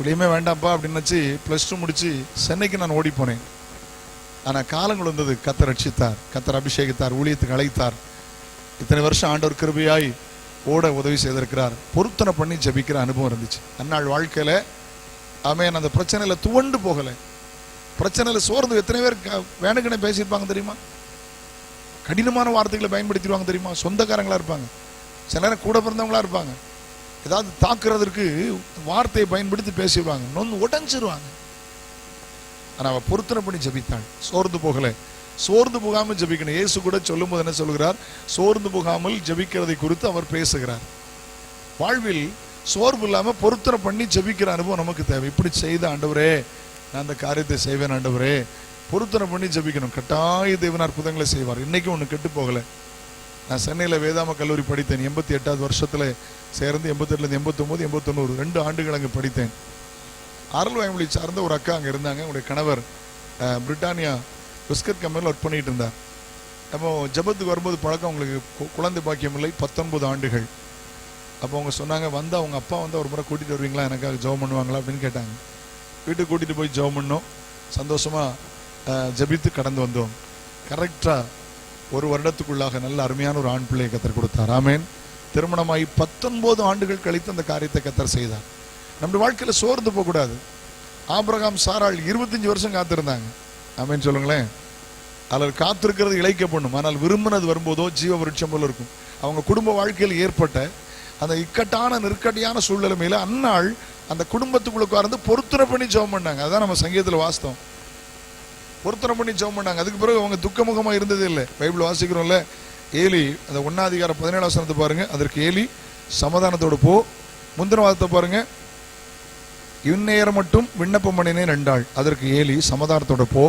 Speaker 1: ஊழியமே வேண்டாம்ப்பா அப்படின்னு நினச்சி +2 முடிச்சு சென்னைக்கு நான் ஓடி போனேன். ஆனால் காலங்கள் வந்தது, கர்த்தர் ரட்சித்தார், கர்த்தர் அபிஷேகித்தார், ஊழியத்துக்கு அழைத்தார். இத்தனை வருஷம் ஆண்டவர் கிருபையாய் ஓட உதவி செய்திருக்கிறார். பொருத்தனை பண்ணி ஜெபிக்கிற அனுபவம் இருந்துச்சு அந்நாள் வாழ்க்கையில. ஆமென். அந்த பிரச்சனையில துவண்டு போகல, பிரச்சனையில சோர்ந்து. எத்தனை பேர் வேணுக்குனே பேசியிருப்பாங்க தெரியுமா? கடினமான வார்த்தைகளை பயன்படுத்திடுவாங்க தெரியுமா? சொந்தக்காரங்களா இருப்பாங்க, சில நேரம் கூட பிறந்தவங்களா இருப்பாங்க. ஏதாவது தாக்குறதற்கு வார்த்தையை பயன்படுத்தி பேசிடுவாங்க, நொந்து உடஞ்சிருவாங்க. ஆனா அவ பொருத்தனை பண்ணி ஜெபித்தாள், சோர்ந்து போகல. சோர்ந்து போகாமல் ஜெபிக்கணும். இயேசு கூட சொல்லும் போது என்ன சொல்கிறார்? சோர்ந்து போகாமல் ஜெபிக்கிறதை குறித்து அவர் பேசுகிறார். வாழ்வில் சோர்வு இல்லாம பொருத்தனை பண்ணி ஜெபிக்கிற அனுபவம் நமக்கு தேவை. இப்படி செய்த ஆண்டவரே, நான் அந்த காரியத்தை செய்வேன் ஆண்டவரே. பொருத்தனை பண்ணி ஜெபிக்கணும். கட்டாய தேவன் அற்புதங்களை செய்வார். இன்னைக்கும் ஒண்ணு கெட்டு போகல. நான் சென்னையில் வேதாம கல்லூரி படித்தேன். 88வது வருஷத்துல சேர்ந்து 88லேருந்து 89, 89 2 ஆண்டுகள் அங்கே படித்தேன். அருள்வாய்மொழி சார்ந்த ஒரு அக்கா அங்கே இருந்தாங்க. உங்களுடைய கணவர் பிரிட்டானியா பிஸ்கட் கம்பெனியில் ஒர்க் பண்ணிட்டு இருந்தார். அப்போ ஜபத்துக்கு வரும்போது பழக்கம், உங்களுக்கு குழந்தை பாக்கியம் இல்லை, 19 ஆண்டுகள். அப்போ அவங்க சொன்னாங்க, வந்து அவங்க அப்பா வந்து ஒரு முறை கூட்டிகிட்டு வருவீங்களா, எனக்காக ஜெபம் பண்ணுவாங்களா அப்படின்னு கேட்டாங்க. வீட்டுக்கு கூட்டிகிட்டு போய் ஜெபம் பண்ணோம். சந்தோஷமாக ஜபித்து கடந்து வந்தோம். கரெக்டாக 1 வருடத்துக்குள்ளாக நல்ல அருமையான ஒரு ஆண் பிள்ளையை கர்த்தர் கொடுத்தார். ஆமென். திருமணமாகி 19 ஆண்டுகள் கழித்து அந்த காரியத்தை கர்த்தர் செய்தார். நம்முடைய வாழ்க்கையில் சோர்ந்து போகக்கூடாது. ஆபிரகாம் சாராள் 25 வருஷம் காத்திருந்தாங்க. ஆமென் சொல்லுங்களேன். அதில் காத்திருக்கிறது இளைக்கப்படும், ஆனால் விரும்பினது வரும்போதோ ஜீவ விருட்சம் போல இருக்கும். அவங்க குடும்ப வாழ்க்கையில் ஏற்பட்ட அந்த இக்கட்டான நெருக்கடியான சூழ்நிலைமையில அந்நாள் அந்த குடும்பத்துக்குள்ள உட்கார்ந்து பொருத்தனை பண்ணி ஜெபம் பண்ணாங்க. அதான் நம்ம சங்கீதத்தில் வாசித்தோம். பொருத்தனை பண்ணி ஜெபம் பண்ணாங்க. அதுக்கு பிறகு அவங்க துக்கமுகமா இருந்ததே இல்லை. பைபிள் வாசிக்கிறோம்ல, ஏலி அந்த 1ஆம் அதிகாரம் 17ஆம் வசனத்தை பாருங்க. அதற்கு ஏலி, சமாதானத்தோடு போ. முந்தின வாதத்தை பாருங்க, இந்நேரம் மட்டும் விண்ணப்பம் பண்ணினேன் என்றாள். அதற்கு ஏலி, சமாதானத்தோடு போ,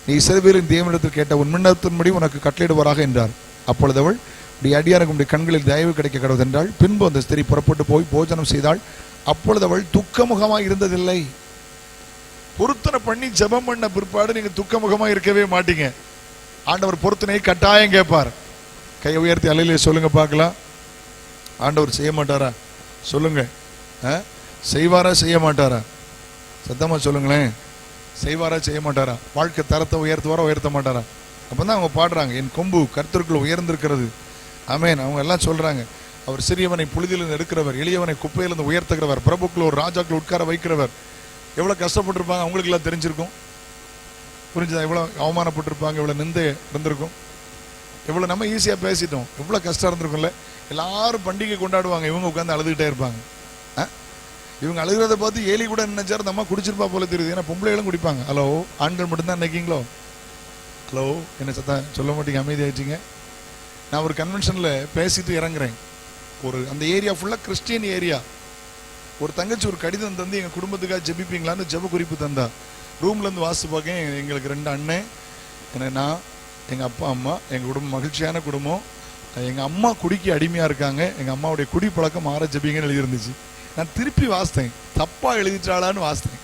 Speaker 1: நீ இஸ்ரவேலின் தேவனிடத்தில் கேட்ட உன் விண்ணப்பத்தின்படி உனக்கு கட்டளையிடுவாராக என்றார். அப்பொழுது அவள், இப்படி அடியாருக்கு உடைய கண்களில் தயவு கிடைக்க கடவுள் என்றாள். பின்பு அந்த ஸ்திரீ புறப்பட்டு போய் போஜனம் செய்தாள். அப்பொழுது அவள் துக்கமுகமாக இருந்ததில்லை.
Speaker 2: பொருத்தனை பண்ணி ஜெபம் பண்ண பிற்பாடு நீங்க துக்கமுகமா இருக்கவே மாட்டீங்க. ஆண்டவர் பொருத்தனையை கட்டாயம் கேட்பார். கையை உயர்த்தி அல்லேலூயா சொல்லுங்க பார்க்கலாம். ஆண்டவர் செய்ய மாட்டாரா? சொல்லுங்க. செய்வாரா செய்ய மாட்டாரா? சத்தமா சொல்லுங்களேன். செய்வாரா செய்ய மாட்டாரா? வாழ்க்கை தரத்தை உயர்த்துவாரா உயர்த்த மாட்டாரா? அப்பதான் அவங்க பாடுறாங்க, என் கொம்பு கர்த்தருக்குள் உயர்ந்திருக்கிறது. ஆமென். அவங்க எல்லாம் சொல்றாங்க, அவர் சிறியவனை புழுதியிலிருந்து எடுக்கிறவர், எளியவனை குப்பையிலிருந்து உயர்த்துகிறவர், பிரபுக்கள் ஒரு ராஜாக்கள் உட்கார வைக்கிறவர். எவ்வளவு கஷ்டப்பட்டிருப்பாங்க அவங்களுக்கு எல்லாம் தெரிஞ்சிருக்கும். புரிஞ்சுதா? எவ்வளவு அவமானப்பட்டிருப்பாங்க, எவ்வளவு நிந்தை இருந்திருக்கும். எவ்வளவு நம்ம ஈஸியா பேசிட்டோம், எவ்வளவு கஷ்டம் இருந்திருக்கும்ல. எல்லாரும் பண்டிகை கொண்டாடுவாங்க, இவங்க உட்காந்து அழுதுகிட்டே இருப்பாங்க. இவங்க அழுகிறத பார்த்து ஏலி கூட நினைச்சாரு நம்ம குடிச்சிருப்பா போல தெரியுது. ஏன்னா பொம்பளைகளும் குடிப்பாங்க. ஹலோ, ஆண்கள் மட்டும்தான் நினைக்கீங்களோ? ஹலோ, என்ன சத்தம் சொல்ல மாட்டீங்க, அமைதி ஆயிட்டீங்க. நான் ஒரு கன்வென்ஷன்ல பேசிட்டு இறங்குறேன். அந்த ஏரியா ஃபுல்லா கிறிஸ்டியன் ஏரியா. ஒரு தங்கச்சி ஒரு கடிதம் தந்து எங்க குடும்பத்துக்காக ஜெபிப்பீங்களான்னு ஜெப குறிப்பு தந்தா. ரூம்ல இருந்து வாசித்து பார்க்க, எங்களுக்கு 2 அண்ணன், நான், எங்க அப்பா அம்மா, எங்க குடும்பம் மகிழ்ச்சியான குடும்பம். எங்க அம்மா குடிக்கு அடிமையா இருக்காங்க, எங்க அம்மாவுடைய குடி பழக்கம் மாற ஜெபிங்கன்னு எழுதியிருந்துச்சு. நான் திருப்பி வாசித்தேன், தப்பா எழுதிட்டாளான்னு வாசித்தேன்.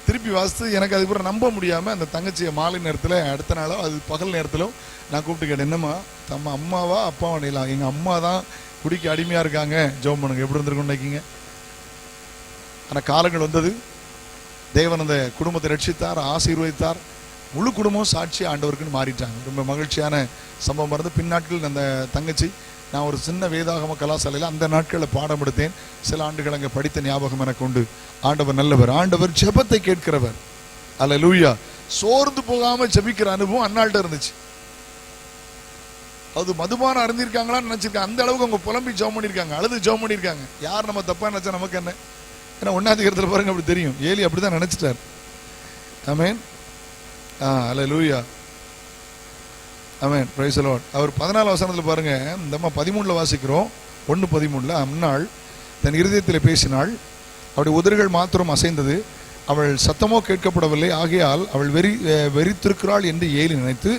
Speaker 2: திருப்பி வாசித்து எனக்கு அதுக்கப்புறம் நம்ப முடியாம அந்த தங்கச்சியை மாலை நேரத்தில், அடுத்த நாளோ அது பகல் நேரத்திலோ நான் கூப்பிட்டு கேட்டேன், என்னம்மா தம்மா அம்மாவா அப்பாவா? நிலாம், எங்க அம்மா தான் குடிக்கு அடிமையா இருக்காங்க, ஜெபம் பண்ணுங்க. எப்படி இருந்திருக்கும் நினைக்கிங்க? ஆனா காலங்கள் வந்தது, தேவன் அந்த குடும்பத்தை ரட்சித்தார், ஆசீர்வதித்தார். முழு குடும்பம் சாட்சி ஆண்டவருக்குன்னு மாறிட்டாங்க. ரொம்ப மகிழ்ச்சியான சம்பவம் இருந்து பின்னாட்கள் அந்த தங்கச்சி, நான் ஒரு சின்ன வேதாகம கலாசாலையில் அந்த நாட்களில் பாடம் எடுத்தேன். சில ஆண்டுகள் அங்கே படித்த ஞாபகம் எனக்கு உண்டு. ஆண்டவர் நல்லவர், ஆண்டவர் ஜெபத்தை கேட்கிறவர். அல்லேலூயா. சோர்ந்து போகாம ஜெபிக்கிற அனுபவம் அந்நாள்கிட்ட இருந்துச்சு. அது மதுபானம் அறிந்திருக்காங்களான்னு நினைச்சிருக்காங்க. அந்த அளவுக்கு அவங்க புலம்பி ஜெபம் பண்ணியிருக்காங்க, அழுது ஜெபம் பண்ணியிருக்காங்க. யார் நம்ம தப்பா நினைச்சா நமக்கு என்ன? ஏன்னா 1ஆம் அதிகாரத்தில் பாருங்க, அப்படி தெரியும். ஏலி அப்படிதான் நினைச்சிட்டார். ஆமென். அல்லேலூயா. ஆமென். Praise the Lord. அவர் 14 வசனத்தில் பாருங்க, இந்த 13 வாசிக்கிறோம். 1:13 அந்நாள் தன் இருதயத்தில் பேசினாள், அவருடைய உதடுகள் மாத்திரம் அசைந்தது, அவள் சத்தமோ கேட்கப்படவில்லை. ஆகையால் அவள் வெறித்திருக்கிறாள் என்று ஏலி நினைத்து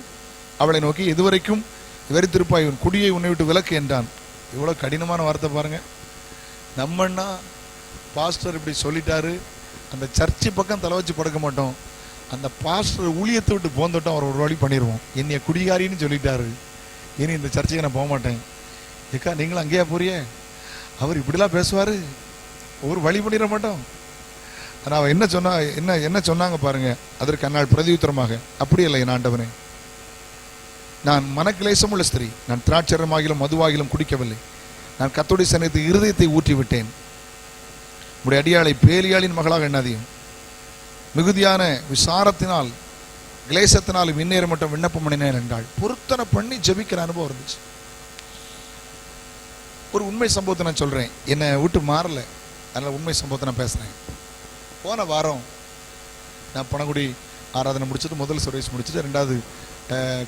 Speaker 2: அவளை நோக்கி, எதுவரைக்கும் வெறித்திருப்பாய், உன் குடியை உன்னை விட்டு விலக்கு என்றான். இவ்வளவு கடினமான வார்த்தை பாருங்க. நம்மன்னா பாஸ்டர் இப்படி சொல்லிட்டாரு, அந்த சர்ச்சை பக்கம் தலை வச்சு படுக்க மாட்டோம். அந்த பாஸ்டர் ஊழியத்தை விட்டு போந்துட்டோம், அவர் ஒரு வழி பண்ணிடுவோம். என்னைய குடிகாரின்னு சொல்லிட்டாரு, இனி இந்த சர்ச்சைக்கு நான் போக மாட்டேன். ஏக்கா நீங்களும் அங்கேயா போறியே, அவர் இப்படிலாம் பேசுவாரு, ஒரு வழி பண்ணிட மாட்டோம். ஆனால் அவன் என்ன சொன்னாங்க பாருங்க. அதற்கு அந்நாள் பிரதியுத்தரமாக, அப்படி இல்லை என் ஆண்டவனே, நான் மனக்கிலேசம் உள்ள ஸ்திரீ, நான் திராட்சரமாகிலும் மதுவாகிலும் குடிக்கவில்லை. நான் கர்த்தருடைய சன்னதியில் இருதயத்தை ஊற்றி விட்டேன். உடைய அடியாளை பேலியாளின் மகளாக எண்ணாதையும், மிகுதியான விசாரத்தினால் கிளேசத்தினால் விண்ணேற மட்டும் விண்ணப்பம் பண்ணினேன் என்றாள். பொருத்தனை பண்ணி ஜெபிக்கிற அனுபவம் இருந்துச்சு. ஒரு உண்மை சம்பவத்தை நான் சொல்றேன், என்னை விட்டு மாறல, அதனால உண்மை சம்பவத்தை நான் பேசுறேன். போன வாரம் நான் பணகுடி ஆராதனை முடிச்சுட்டு, முதல் சர்வீஸ் முடிச்சுட்டு, 2வது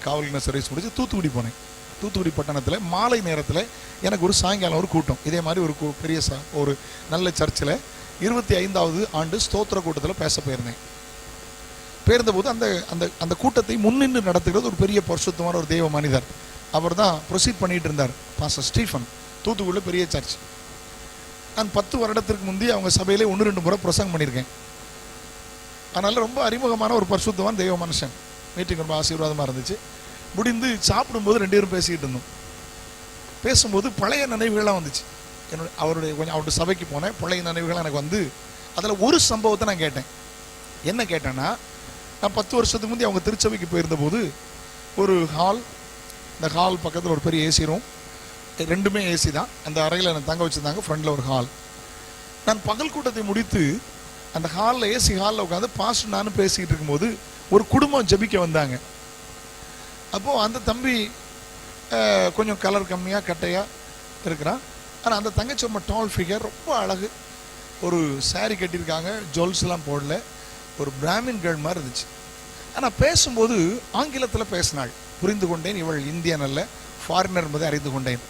Speaker 2: காவலின சர்வீஸ் முடிச்சு தூத்துக்குடி போனேன். தூத்துக்குடி பட்டணத்தில் மாலை நேரத்தில் எனக்கு ஒரு சாயங்காலம் ஒரு கூட்டம், இதே மாதிரி ஒரு பெரிய ஒரு நல்ல சர்ச்சில் 25வது ஆண்டு ஸ்தோத்திர கூட்டத்தில் பேச போயிருந்தேன். போயிருந்தபோது அந்த அந்த அந்த கூட்டத்தை முன்னின்று நடத்துகிறது ஒரு பெரிய பரிசுத்தமான ஒரு தெய்வ மனிதர். அவர் தான் ப்ரொசீட் பண்ணிட்டு இருந்தார், பாஸ்டர் ஸ்டீஃபன். தூத்துக்குடியில் பெரிய சர்ச். நான் 10 வருடத்திற்கு முந்தைய அவங்க சபையிலே 1-2 முறை பிரசங்கம் பண்ணியிருக்கேன். அதனால ரொம்ப அறிமுகமான ஒரு பரிசுத்தமான தெய்வ மனுஷன். மீட்டிங் ரொம்ப ஆசீர்வாதமாக இருந்துச்சு. முடிந்து சாப்பிடும்போது 2 பேரும் பேசிக்கிட்டு இருந்தோம். பேசும்போது பழைய நினைவுகள்லாம் வந்துச்சு. அவருடைய சபைக்கு போனேன், பழைய நினைவுகள் எனக்கு வந்து அதில் ஒரு சம்பவத்தை நான் கேட்டேன். என்ன கேட்டேன்னா, நான் 10 வருஷத்துக்கு முந்தைய அவங்க திருச்சபைக்கு போயிருந்த போது ஒரு ஹால், இந்த ஹால் பக்கத்தில் ஒரு பெரிய ஏசி ரூம், 2மே ஏசி தான். அந்த அறையில் எனக்கு தங்க வச்சுருந்தாங்க, ஃப்ரண்டில் ஒரு ஹால். நான் பகல் கூட்டத்தை முடித்து அந்த ஹாலில், ஏசி ஹாலில் உட்காந்து பாஸ்டர் நானும் பேசிக்கிட்டு இருக்கும்போது ஒரு குடும்பம் ஜெபிக்க வந்தாங்க. அப்போது அந்த தம்பி கொஞ்சம் கலர் கம்மியாக கட்டையாக இருக்கிறான். ஆனால் அந்த தங்கச்சி ரொம்ப டால் ஃபிகர், ரொம்ப அழகு. ஒரு சாரி கட்டியிருக்காங்க, ஜுவல்ஸ்லாம் போடல, ஒரு பிராமின் கேர்ள் மாதிரி இருந்துச்சு. ஆனால் பேசும்போது ஆங்கிலத்தில் பேசினாள். புரிந்து கொண்டேன், இவள் இந்தியன் அல்ல, ஃபாரினர் என்பதை அறிந்து கொண்டேன்.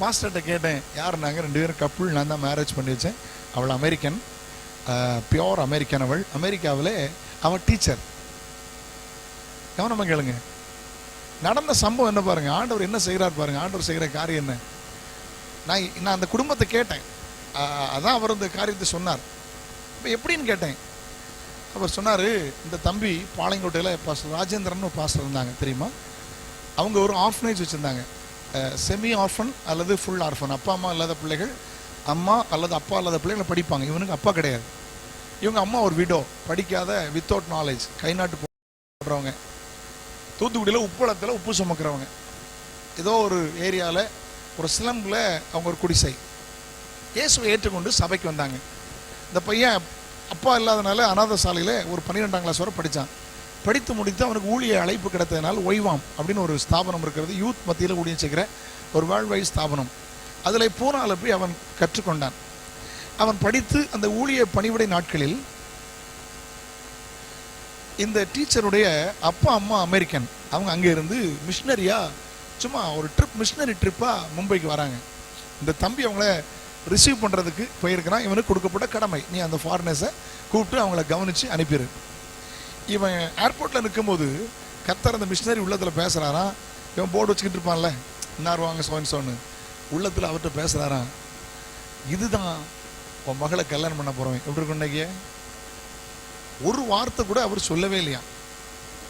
Speaker 2: பாஸ்டர்கிட்ட கேட்டேன், யார்? நாங்கள் 2 பேரும் கப்புள், நான் தான் மேரேஜ் பண்ணி வச்சேன். அவள் அமெரிக்கன், பியோர் அமெரிக்கன். அவள் அமெரிக்காவில் அவள் டீச்சர். கவனமாக கேளுங்க, நடந்த சம்பவம் என்ன பாருங்க, ஆண்டவர் என்ன செய்கிறார் பாருங்க, ஆண்டவர் செய்கிற காரியம் என்ன. நான் அந்த குடும்பத்தை கேட்டேன், அதான் அவர் இந்த காரியத்தை சொன்னார். இப்போ எப்படின்னு கேட்டேன்.
Speaker 1: அவர் சொன்னார், இந்த தம்பி பாளையங்கோட்டையில் பாஸ்டர் ராஜேந்திரன் ஒரு பாஸ்டர் இருந்தாங்க தெரியுமா, அவங்க ஒரு ஆர்ஃபனேஜ் வச்சுருந்தாங்க. செமி ஆர்ஃபன் அல்லது ஃபுல் ஆர்ஃபன், அப்பா அம்மா இல்லாத பிள்ளைகள், அம்மா அல்லது அப்பா இல்லாத பிள்ளைகளை படிப்பாங்க. இவனுக்கு அப்பா கிடையாது. இவங்க அம்மா ஒரு விடோ, படிக்காத, வித்தவுட் நாலேஜ், கை நாட்டு போடுறவங்க, தூத்துக்குடியில் உப்பளத்தில் உப்பு சுமக்கிறவங்க, ஏதோ ஒரு ஏரியாவில் ஒரு சிலம்பில் அவங்க ஒரு குடிசை. இயேசுவை ஏற்றுக்கொண்டு சபைக்கு வந்தாங்க. இந்த பையன் அப்பா இல்லாதனால அநாத சாலையில் ஒரு 12ஆம் கிளாஸ் வரை படித்தான். படித்து முடித்து அவனுக்கு ஊழிய அழைப்பு கிடைத்ததுனால ஒய்வாம் அப்படின்னு ஒரு ஸ்தாபனம் இருக்கிறது, யூத் மத்தியில் ஊழியம் செய்கிற ஒரு வேர்ல்ட் ஸ்தாபனம். அதில் பூனால போய் அவன் கற்றுக்கொண்டான். அவன் படித்து அந்த ஊழிய பணிவிடை நாட்களில் இந்த டீச்சருடைய அப்பா அம்மா அமெரிக்கன், அவங்க அங்கே இருந்து மிஷினரியா சும்மா ஒரு ட்ரிப், மிஷினரி ட்ரிப்பாக மும்பைக்கு வராங்க. இந்த தம்பி அவங்கள ரிசீவ் பண்ணுறதுக்கு போயிருக்கிறான். இவனுக்கு கொடுக்கப்பட்ட கடமை, நீ அந்த ஃபாரினர்ஸை கூப்பிட்டு அவங்கள கவனித்து அனுப்பிடு. இவன் ஏர்போர்ட்டில் நிற்கும்போது கர்த்தர் அந்த மிஷினரி உள்ளத்தில் பேசுகிறாராம். இவன் போர்டு வச்சுக்கிட்டு இருப்பான்ல, இன்னார் வாங்க சோன்னு உள்ளத்தில் அவர்கிட்ட பேசுகிறாராம், இதுதான் உன் மகளை கல்யாணம் பண்ண போகிறவன். எப்படி இருக்கும் இன்னைக்கு? ஒரு வார்த்தை கூட அவர் சொல்லவே இல்லையா.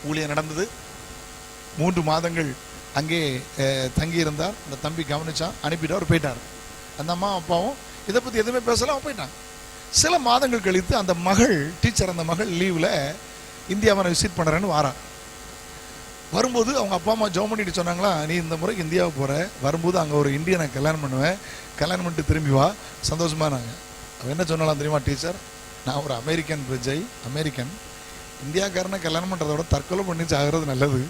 Speaker 1: ஊழியம் நடந்தது. 3 மாதங்கள் அங்கே தங்கி இருந்தார். அந்த தம்பி கவனிச்சான், அனுப்பிட்டு அவர் போயிட்டார். அந்த அம்மா அப்பாவும் இதை பற்றி எதுவுமே பேசல, அவன் போயிட்டான். சில மாதங்கள் கழித்து அந்த மகள், டீச்சர் அந்த மகள் லீவில் இந்தியாவை விசிட் பண்ணுறேன்னு வாரான். வரும்போது அவங்க அப்பா அம்மா ஜெபம் பண்ணிட்டு சொன்னாங்களா, நீ இந்த முறைக்கு இந்தியாவுக்கு போகிற, வரும்போது அங்கே ஒரு இந்தியனை கல்யாணம் பண்ணுவேன், கல்யாணம் பண்ணிட்டு திரும்பி வா, சந்தோஷமா. நாங்கள் அவன் என்ன சொன்னாலும் தெரியுமா, டீச்சர், நான் ஒரு அமெரிக்கன் பிரஜை, அமெரிக்கன், இந்தியாக்காரனை கல்யாணம் பண்ணுறத விட தற்கொலை பண்ணி சாகிறது நல்லது.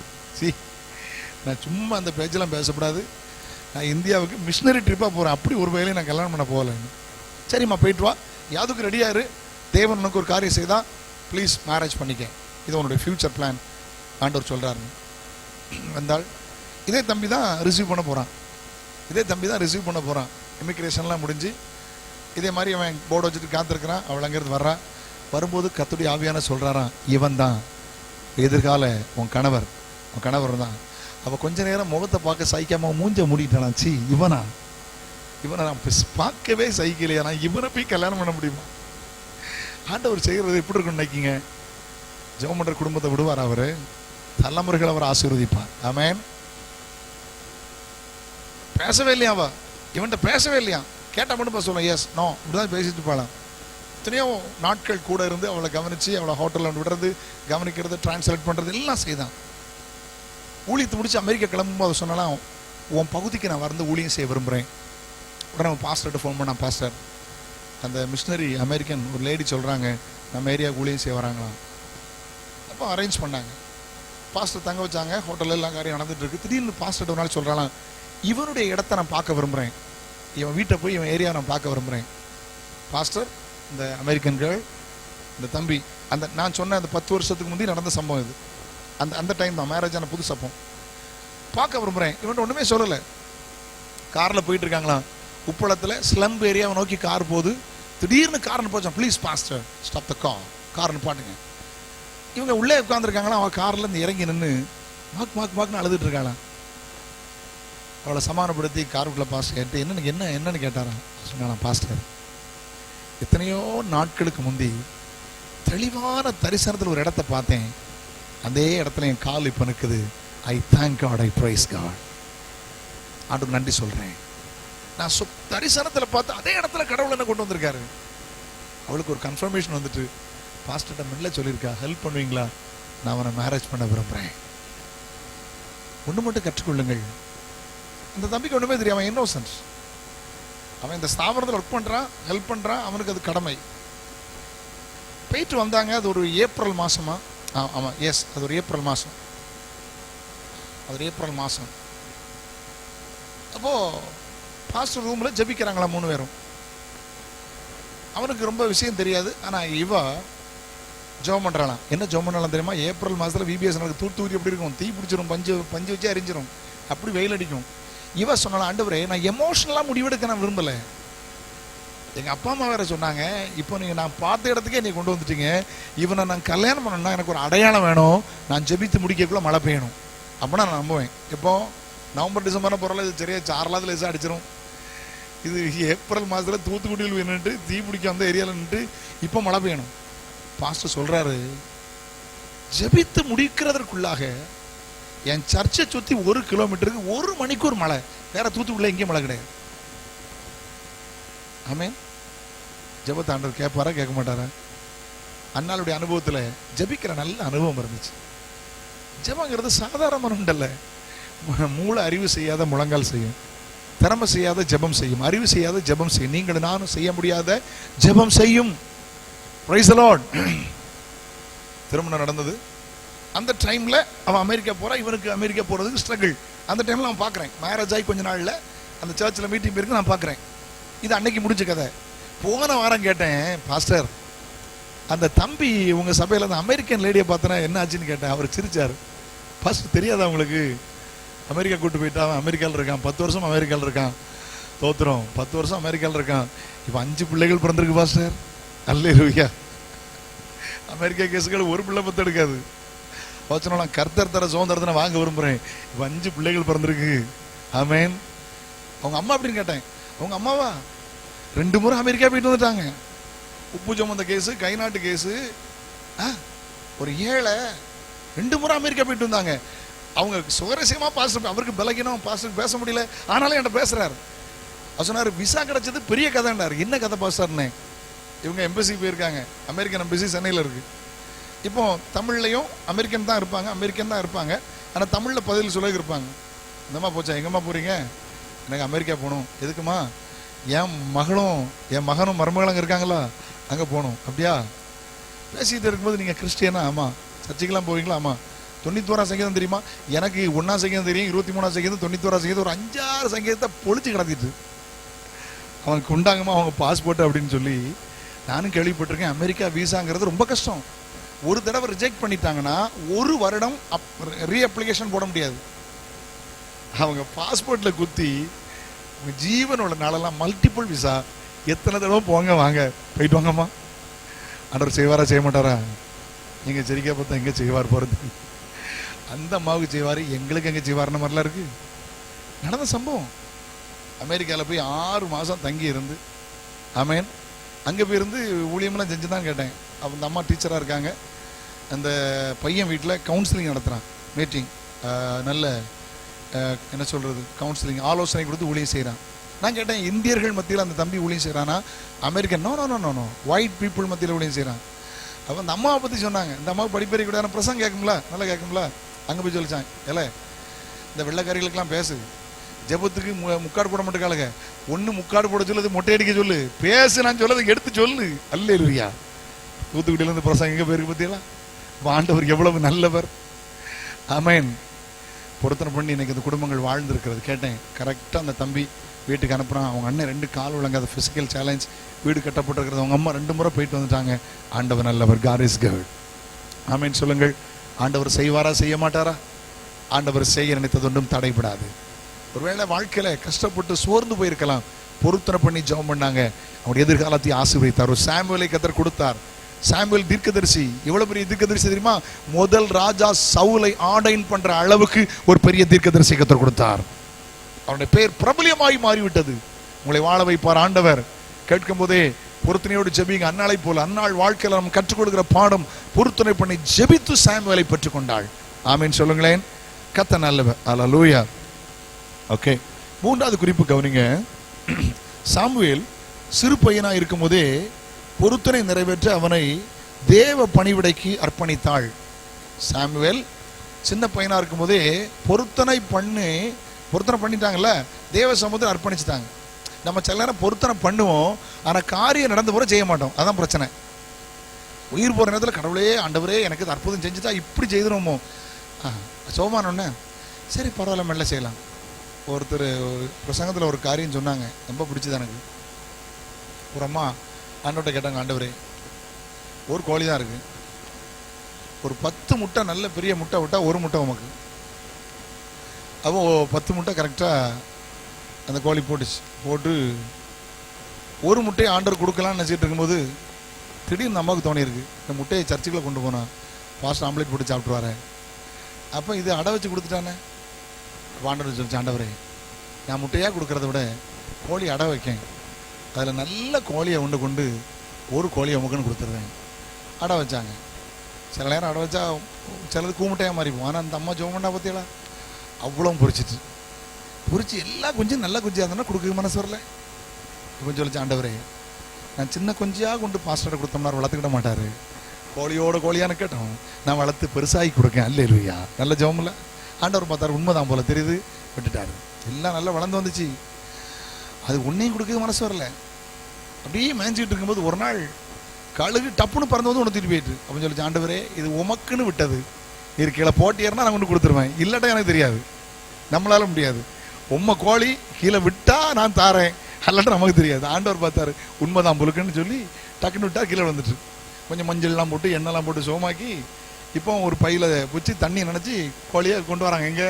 Speaker 1: நான் சும்மா அந்த பேச்செல்லாம் பேசக்கூடாது, நான் இந்தியாவுக்கு மிஷினரி ட்ரிப்பாக போகிறேன், அப்படி ஒரு வேலையை நான் கல்யாணம் பண்ண போகலைன்னு. சரிம்மா போயிட்டு வா, யாதுக்கு ரெடியாரு, தேவன் உனக்கு ஒரு காரியம் செய்தா ப்ளீஸ் மேரேஜ் பண்ணிக்க, இது உன்னுடைய ஃப்யூச்சர் பிளான் ஆண்டவர் சொல்கிறாருன்னு வந்தாள். இதே தம்பி தான் ரிசீவ் பண்ண போகிறான். இமிக்ரேஷன்லாம் முடிஞ்சு இதே மாதிரி அவன் போர்டு வச்சுட்டு காத்திருக்கிறான். அவள் அங்கேருந்து வர்றான். வரும்போது கர்த்தருடைய ஆவியான சொல்கிறாராம், இவன் தான் எதிர்கால உன் கணவர் தான். அவள் கொஞ்ச நேரம் முகத்தை பார்க்க சகிக்காம மூஞ்ச மூடிட்டான். இவனை நான் பார்க்கவே சகிக்கலையா, நான் இவனை போய் கல்யாணம் பண்ண முடியுமா? ஆண்டவர் செய்கிறது எப்படி இருக்குன்னு நினைக்கிங்க? ஜெபம் பண்ற குடும்பத்தை விடுவார் அவரு? தலைமுறைகள் அவர் ஆசீர்வதிப்பார். ஆமென். பேசவே இல்லையா அவ, இவன்கிட்ட பேசவே இல்லையா, கேட்டா மட்டும் சொல்லுவோம் எஸ் நோ இப்படிதான் பேசிட்டு போகலாம். எத்தனையோ நாட்கள் கூட இருந்து அவளை கவனிச்சு அவளை ஹோட்டலில் விடுறது, கவனிக்கிறது, டிரான்ஸ்லேட் பண்ணுறது எல்லாம் செய்தான். ஊழியத்தை முடிச்சு அமெரிக்கா கிளம்பும்போது அதை சொன்னாலாம், உன் பகுதிக்கு நான் வந்து ஊழியம் செய்ய விரும்புகிறேன். உடனே அவன் பாஸ்டர்கிட்ட ஃபோன் பண்ணான், பாஸ்டர் அந்த மிஷினரி அமெரிக்கன் ஒரு லேடி சொல்கிறாங்க நம்ம ஏரியாவுக்கு ஊழியம் செய்ய வராங்களாம். அப்போ அரேஞ்ச் பண்ணாங்க, பாஸ்டர் தங்க வச்சாங்க, ஹோட்டலில் எல்லாம் காரியம் நடந்துட்டு இருக்கு. திடீர்னு பாஸ்டர் ஒரு நாள் சொல்கிறாலாம், இவனுடைய இடத்த நான் பார்க்க விரும்புகிறேன், இவன் வீட்டை போய் இவன் ஏரியாவை நான் பார்க்க விரும்புகிறேன். பாஸ்டர் இந்த அமெரிக்கன் கேர்ள், இந்த தம்பி, அந்த நான் சொன்ன அந்த 10 வருஷத்துக்கு முந்தைய நடந்த சம்பவம் இது. அந்த டைம் தான் மேரேஜ் ஆன புது சம்பவம். பார்க்க விரும்புகிறேன். இவன் ஒன்றுமே சொல்லலை. காரில் போயிட்டு இருக்காங்களாம், உப்பளத்தில் ஸ்லம்ப் ஏரியாவை நோக்கி கார் போகுது. திடீர்னு கார்னு போச்சான், ப்ளீஸ் பாஸ்டர் ஸ்டாப் த கார்னு பாட்டுங்க. இவங்க உள்ளே உட்காந்துருக்காங்களா, அவன் கார்லேருந்து இறங்கி நின்று மாக்குன்னு அழுதுட்டு இருக்காளாம். அவளை சமாதானப்படுத்தி காருக்குள்ளே பாஸ்டர் கேட்டு என்னன்னு கேட்டாராம். சொன்னாலாம், பாஸ்டர் எத்தனையோ நாட்களுக்கு முந்தி தெளிவான தரிசனத்தில் ஒரு இடத்த பார்த்தேன், அதே இடத்துல என் கால் இப்போ நிற்குது. I thank God, I praise God, ஆண்டுக்கு நன்றி சொல்கிறேன். நான் தரிசனத்தில் பார்த்து அதே இடத்துல கடவுள் என்ன கொண்டு வந்திருக்காரு. அவளுக்கு ஒரு கன்ஃபர்மேஷன் வந்துட்டு, பாஸ்டர்கிட்ட மெல்ல சொல்லியிருக்கா, ஹெல்ப் பண்ணுவீங்களா, நான் அவனை மேரேஜ் பண்ண விரும்புகிறேன். ஒன்று மட்டும் கற்றுக்கொள்ளுங்கள், அந்த தம்பிக்கு ஒன்றுமே தெரியும், அவன் இன்னோசன்ட். அவன் இந்த ஸ்தாபனத்தில் ஒர்க் பண்ணுறான், ஹெல்ப் பண்ணுறான், அவனுக்கு அது கடமை. போயிட்டு வந்தாங்க. அது ஒரு ஏப்ரல் மாதமா? ஆமாம், எஸ், அது ஒரு ஏப்ரல் மாதம். அப்போது பாஸ்டர் ரூமில் ஜபிக்கிறாங்களா 3 பேரும். அவனுக்கு ரொம்ப விஷயம் தெரியாது. ஆனால் இவ ஜெபம் பண்ணுறாளாம். என்ன ஜெபம் பண்ணலாம் தெரியுமா? ஏப்ரல் மாதத்தில் விபிஎஸ் எனக்கு தூத்தி எப்படி இருக்கும், தீ பிடிச்சிரும், பஞ்சு வச்சு அரிஞ்சிரும், அப்படி வெயில் அடிக்கும். இவ சொன்னாலும், ஆண்டவரே நான் எமோஷனலாக முடிவெடுக்க நான் விரும்பலை. எங்கள் அப்பா அம்மா வேறு சொன்னாங்க, இப்போ நீங்கள் நான் பார்த்த இடத்துக்கே நீ கொண்டு வந்துட்டீங்க, இவனை நான் கல்யாணம் பண்ணணும்னா எனக்கு ஒரு அடையாளம் வேணும், நான் ஜெபித்து முடிக்கக்குள்ளே மழை பெய்யணும், அப்படின்னா நான் நம்புவேன். இப்போ நவம்பர் டிசம்பர்னா போகிறால இது சரியா 4வது லேசாக அடிச்சிடும். இது ஏப்ரல் மாதத்தில் தூத்துக்குடியில் நின்றுட்டு தீ பிடிக்க அந்த ஏரியாவில் நின்றுட்டு இப்போ மழை பெய்யணும். பாஸ்டர் சொல்றாரு, ஜெபித்து முடிக்கிறதற்குள்ளாக என் சர்ச்சை சுத்தி 1 கிலோமீட்டருக்கு 1 மணிக்கூர் மழை. வேற தூத்துக்குள்ள எங்கேயும் மழை கிடையாது. ஆமென். ஜெபத்தை ஆண்டவர் கேட்பாரா கேட்க மாட்டாரா? அண்ணாளுடைய அனுபவத்துல ஜெபிக்கிற நல்ல அனுபவம் இருந்துச்சு. ஜெபங்கிறது சாதாரணமான உண்டல்ல. மூளை அறிவு செய்யாத முழங்கால் செய்யும், திறமை செய்யாத ஜெபம் செய்யும், அறிவு செய்யாத ஜெபம் செய்யும், நீங்கள் நானும் செய்ய முடியாத ஜெபம் செய்யும். Price the Lord. திருமணம் நடந்தது. அந்த டைம்ல அவன் அமெரிக்கா போறா, இவனுக்கு அமெரிக்கா போறதுக்கு ஸ்ட்ரகிள். அந்த டைம்ல அவன் பார்க்குறேன், மேரேஜ் ஆகி கொஞ்ச நாள்ல அந்த சர்ச்சில் மீட்டிங் இருக்கு, நான் பார்க்குறேன். இது அன்னைக்கு முடிஞ்ச கதை. போன வாரம் கேட்டேன், பாஸ்டர் அந்த தம்பி உங்க சபையில அந்த அமெரிக்கன் லேடியை பார்த்தனா என்ன ஆச்சுன்னு கேட்டேன். அவர் சிரிச்சார். பாஸ்டர் தெரியாதா உங்களுக்கு, அமெரிக்கா கூட்டு போயிட்டா, அவன் அமெரிக்காவில் இருக்கான், 10 வருஷம் அமெரிக்காவில் இருக்கான். தோத்துறோம், 10 வருஷம் அமெரிக்காவில் இருக்கான். இப்போ 5 பிள்ளைகள் பிறந்திருக்கு பாஸ்டர். அல்லேலூயா. அமெரிக்கா கேஸுகள் ஒரு பிள்ளை பத்து எடுக்காது. வச்சனம் கர்த்தர் தர சுதந்திரத்தை நான் வாங்க விரும்புறேன். இப்போ 5 பிள்ளைகள் பிறந்திருக்கு. ஆமேன். அவங்க அம்மா அப்படின்னு கேட்டேன். அவங்க அம்மாவா 2 முறை அமெரிக்கா போயிட்டு வந்துட்டாங்க. உப்பு சுமந்த கேஸு, கை நாட்டு கேஸு. ஒரு ஏழை 2 முறை அமெரிக்கா போயிட்டு வந்தாங்க. அவங்க சுகரசியமா பாஸ்டர், அவருக்கு பலகீனம், பாஸ்டருக்கு பேச முடியல, ஆனாலும் என்கிட்ட பேசுறாரு. அவர் சொன்னார், விசா கிடைச்சது பெரிய கதைன்றார். என்ன கதை பாஸ்டர்னே? இவங்க எம்பசி போயிருக்காங்க, அமெரிக்கன் எம்பசி சென்னையில் இருக்கு. இப்போ தமிழ்லையும் அமெரிக்கன் தான் இருப்பாங்க, அமெரிக்கன் தான் இருப்பாங்க. ஆனால் தமிழில் பதில் சொல்ல இருப்பாங்க. இந்தம்மா போச்சா, எங்கம்மா போறீங்க? எனக்கு அமெரிக்கா போகணும். எதுக்குமா? என் மகனும் மருமகளும் இருக்காங்களா, அங்கே போகணும். அப்படியா? பேசிக்கிட்டு இருக்கும்போது நீங்கள் கிறிஸ்டியனா? ஆமாம். சர்ச்சைக்கெல்லாம் போவீங்களா? ஆமாம். 91ஆம் சங்கீதம் தெரியுமா? எனக்கு 1ஆம் சங்கீதம் தெரியும், 23ஆம் சங்கீதம், 91ஆம் சங்கீதம், ஒரு 5-6 சங்கீதத்தை பொழிச்சு கிடத்திட்டு அவங்க கொண்டாங்கம்மா அவங்க பாஸ்போர்ட் அப்படின்னு சொல்லி. நானும் கேள்விப்பட்டிருக்கேன், அமெரிக்கா விசாங்கிறது ரொம்ப கஷ்டம். ஒரு தடவை ரிஜெக்ட் பண்ணிட்டாங்கன்னா 1 வருடம் ரீஅப்ளிகேஷன் போட முடியாது. அவங்க பாஸ்போர்ட்ல குத்தி ஜீவனோட நாளெல்லாம் மல்டிபிள் விசா. எத்தனை தடவை போங்க, வாங்க, போயிட்டு வாங்கம்மா. ஆண்டவர் செய்வாரா செய்ய மாட்டாரா? நீங்க சரிக்கா பார்த்தா எங்க செய்வார் போறது? அந்த அம்மாவுக்கு செய்வாரு, எங்களுக்கு எங்க செய்வாருன்னு மாதிரிலாம் இருக்கு. நடந்த சம்பவம். அமெரிக்காவில் போய் 6 மாதம் தங்கி இருந்து, ஆமேன், அங்கே போயிருந்து ஊழியமெல்லாம் செஞ்சு தான் கேட்டேன். அந்த அம்மா டீச்சராக இருக்காங்க. அந்த பையன் வீட்டில் கவுன்சிலிங் நடத்துகிறான், மீட்டிங். நல்ல என்ன சொல்கிறது, கவுன்சிலிங் ஆலோசனை கொடுத்து ஊழியம் செய்கிறான். நான் கேட்டேன், இந்தியர்கள் மத்தியில் அந்த தம்பி ஊழியம் செய்கிறானா, American? No no no no, white people மத்தியில் ஊழியம் செய்கிறான். அப்போ அந்த அம்மாவை பற்றி சொன்னாங்க. இந்த அம்மாவுக்கு படிப்பறிவு கூட பிரசங்க கேட்கும்ல, நல்லா கேட்கும்ல. அங்கே போய் சொல்லிச்சாங்க, இல்லை இந்த வெள்ளைக்காரிகளுக்கெல்லாம் பேசு, ஜெபத்துக்கு முக்காடு போட மாட்டேக்காளுங்க, ஒன்று முக்காடு போட சொல்லுது, மொட்டை அடிக்க சொல்லு, பேசு, நான் சொல்லது எடுத்து சொல்லு. அல்லேலூயா. தூத்துக்குடியிலேருந்து பிரசங்க எங்கே போயிருக்கு பற்றியெல்லாம். ஆண்டவர் எவ்வளவு நல்லவர். ஆமேன். பொருத்தனை பண்ணி இன்னைக்கு இந்த குடும்பங்கள் வாழ்ந்துருக்கிறது கேட்டேன். கரெக்டாக அந்த தம்பி வீட்டுக்கு அனுப்புகிறான். அவங்க அண்ணன் 2 கால் விளங்காத ஃபிசிக்கல் சேலஞ்ச், வீடு கட்டப்பட்டிருக்கிறது. அவங்க அம்மா 2 முறை போயிட்டு வந்துட்டாங்க. ஆண்டவர் நல்லவர். God is good. ஆமேன் சொல்லுங்கள். ஆண்டவர் செய்வாரா செய்ய மாட்டாரா? ஆண்டவர் செய்ய நினைத்தது ஒன்றும் தடைபடாது. ஒருவேளை வாழ்க்கையில கஷ்டப்பட்டு சோர்ந்து போயிருக்கலாம், பொருத்தனை பண்ணி ஜெபம் பண்ணாங்க, அவருடைய எதிர்காலத்தை ஆசீர்வதித்தார். ஒரு சாமுவேலை கர்த்தர் கொடுத்தார். சாமுவேல் தீர்க்கதரிசி. எவ்வளவு பெரிய தீர்க்கதரிசி தெரியுமா? முதல் ராஜா சவுலை ஆடைன் பண்ற அளவுக்கு ஒரு பெரிய தீர்க்கதரிசி கர்த்தர் கொடுத்தார். அவருடைய பெயர் பிரபலியமாய் மாறிவிட்டது. உங்களை வாழ வைப்பார் ஆண்டவர். கேட்கும் போதே பொருத்தனையோடு ஜெபிங்க. அன்னாளை போல அன்னாள் வாழ்க்கையில நம்ம கற்றுக் கொடுக்கிற பாடம், பொருத்தனை பண்ணி ஜெபித்து சாமுவேலை பெற்றுக் கொண்டாள். ஆமீன் சொல்லுங்களேன். கர்த்தர் நல்லவர். அல்லேலூயா. ஓகே, 3வது குறிப்பு கவனிங்க. சாமுவேல் சிறு பையனா இருக்கும் போதே பொருத்தனை நிறைவேற்ற அவனை தேவ பணிவிடைக்கு அர்ப்பணித்தாள். சாமுவேல் சின்ன பையனா இருக்கும் போதே பொருத்தனை பண்ணிட்டாங்கல்ல, தேவ சமூகத்தில் அர்ப்பணிச்சுட்டாங்க. நம்ம சில நேரம் பொருத்தனை பண்ணுவோம், ஆனால் காரியம் நடந்த போற செய்ய மாட்டோம். அதான் பிரச்சனை. உயிர் போற நேரத்தில் கடவுளே ஆண்டவரே எனக்கு அற்புதம் செஞ்சுட்டா இப்படி செய்துருவோமோ, சோமானோன்னு சரி பரவாயில்ல மெல்ல செய்யலாம். ஒருத்தர் பிரசங்கத்தில் ஒரு காரியம் சொன்னாங்க, ரொம்ப பிடிச்சது எனக்கு. ஒரு அம்மா ஆண்டவர்கிட்ட கேட்டாங்க, ஆண்டவரே ஒரு கோழி தான் இருக்கு, ஒரு 10 முட்டை நல்ல பெரிய முட்டை விட்டா 1 முட்டை உமக்கு. அப்போ 10 முட்டை கரெக்டாக அந்த கோழி போட்டு 1 முட்டையை ஆண்டவர் கொடுக்கலான்னு நினச்சிட்டு இருக்கும்போது திடீர்னு அம்மாவுக்கு தோணியிருக்கு, இந்த முட்டையை சர்ச்சுக்குள்ளே கொண்டு போனால் பாஸ்ட் ஆம்லேட் போட்டு சாப்பிட்டுருவாரு. அப்போ இது அடை வச்சு கொடுத்துட்டானே. ஆண்டவர் சொல்லிச்சு, ஆண்டவரே நான் முட்டையாக கொடுக்கறத விட கோழி அடை வைக்கேன், அதில் நல்ல கோழியை கொண்டு 1 கோழியை உமக்குன்னு கொடுத்துருவேன்.
Speaker 3: அடை வச்சாங்க. சில நேரம் அடை வச்சா சிலது கூமுட்டையாக மாறிப்போம். ஆனால் அந்த அம்மா ஜோமண்டா பார்த்தீங்களா, அவ்வளோ பொரிச்சிட்டு பொரிச்சு எல்லா கொஞ்சம் நல்ல குஞ்சியாக இருந்தோன்னா கொடுக்க மனசு வரல. கொஞ்சம் வச்சு, ஆண்டவரே நான் சின்ன கொஞ்சியாக கொண்டு பாஸ்டர்கிட்ட கொடுத்தோம்னா வளர்த்துக்கிட மாட்டார், கோழியோட கோழியானு கேட்டோம், நான் வளர்த்து பெருசாகி கொடுக்கேன். அல்லேலூயா. நல்ல ஜெபம்ல ஆண்டவர் பார்த்தாரு, உண்மைதான் போல தெரியுது, விட்டுட்டாரு. எல்லாம் நல்லா வளர்ந்து வந்துச்சு. அது ஒன்றையும் கொடுக்க மனசு வரல. அப்படியே மேய்ஞ்சிக்கிட்டு இருக்கும்போது ஒரு நாள் கழுகு டப்புன்னு பறந்து வந்து ஒன்று தூக்கிட்டு போயிட்டு அப்படின்னு சொல்லிச்சு, ஆண்டவரே இது உமக்குன்னு விட்டது, இது கீழே போட்டியர்னா நான் கொண்டு கொடுத்துருவேன், இல்லாட்டா எனக்கு தெரியாது, நம்மளால முடியாது. உம்மை கோழி கீழே விட்டா நான் தாரேன், அல்லாட்ட நமக்கு தெரியாது. ஆண்டவர் பார்த்தாரு, உண்மைதான் புழுக்குன்னு சொல்லி டக்குன்னு விட்டா கீழே வந்துட்டு கொஞ்சம் மஞ்சள்லாம் போட்டு எண்ணெய்லாம் போட்டு சோமாக்கி இப்போ ஒரு பையில பிடிச்சி தண்ணி நினச்சி கோழியை கொண்டு வராங்க. எங்கே?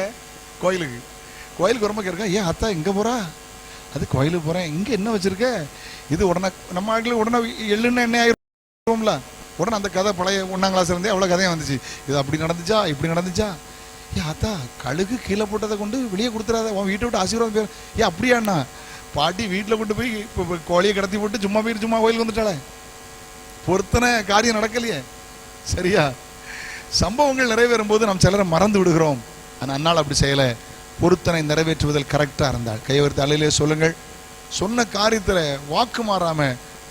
Speaker 3: கோயிலுக்கு ரொம்ப கேட்க, ஏன் அத்தா இங்கே போகிறா? அது கோயிலுக்கு போகிறேன், இங்கே என்ன வச்சுருக்க? இது உடனே நம்ம ஆட்களுக்கு உடனே எள்ளுன்னு எண்ணெய் ஆயிரும்ல, உடனே அந்த கதை பழைய 1ஆம் கிளாஸ் இருந்தே அவ்வளோ கதையாக வந்துச்சு. இது அப்படி நடந்துச்சா இப்படி நடந்துச்சா? ஏன் அத்தா கழுகு கீழே போட்டதை கொண்டு வெளியே கொடுத்துறாத, உன் வீட்டை விட்டு ஆசீர்வாதம் பேர். ஏன் அப்படியாண்ணா? பாட்டி வீட்டில் கொண்டு போய் இப்போ கோழியை கடத்தி போட்டு சும்மா போயிட்டு சும்மா கோயிலுக்கு வந்துட்டாளே, பொருத்தனை காரியம் நடக்கலையே. சரியா? சம்பவங்கள் நிறைவேறும் போது நாம் சிலரை மறந்து விடுகிறோம். ஆனால் அந்நாள் அப்படி செய்யலை, பொருத்தனை நிறைவேற்றுவதில் கரெக்டாக இருந்தாள். கையவர்த்து அலையிலே சொல்லுங்கள். சொன்ன காரியத்தில் வாக்கு மாறாம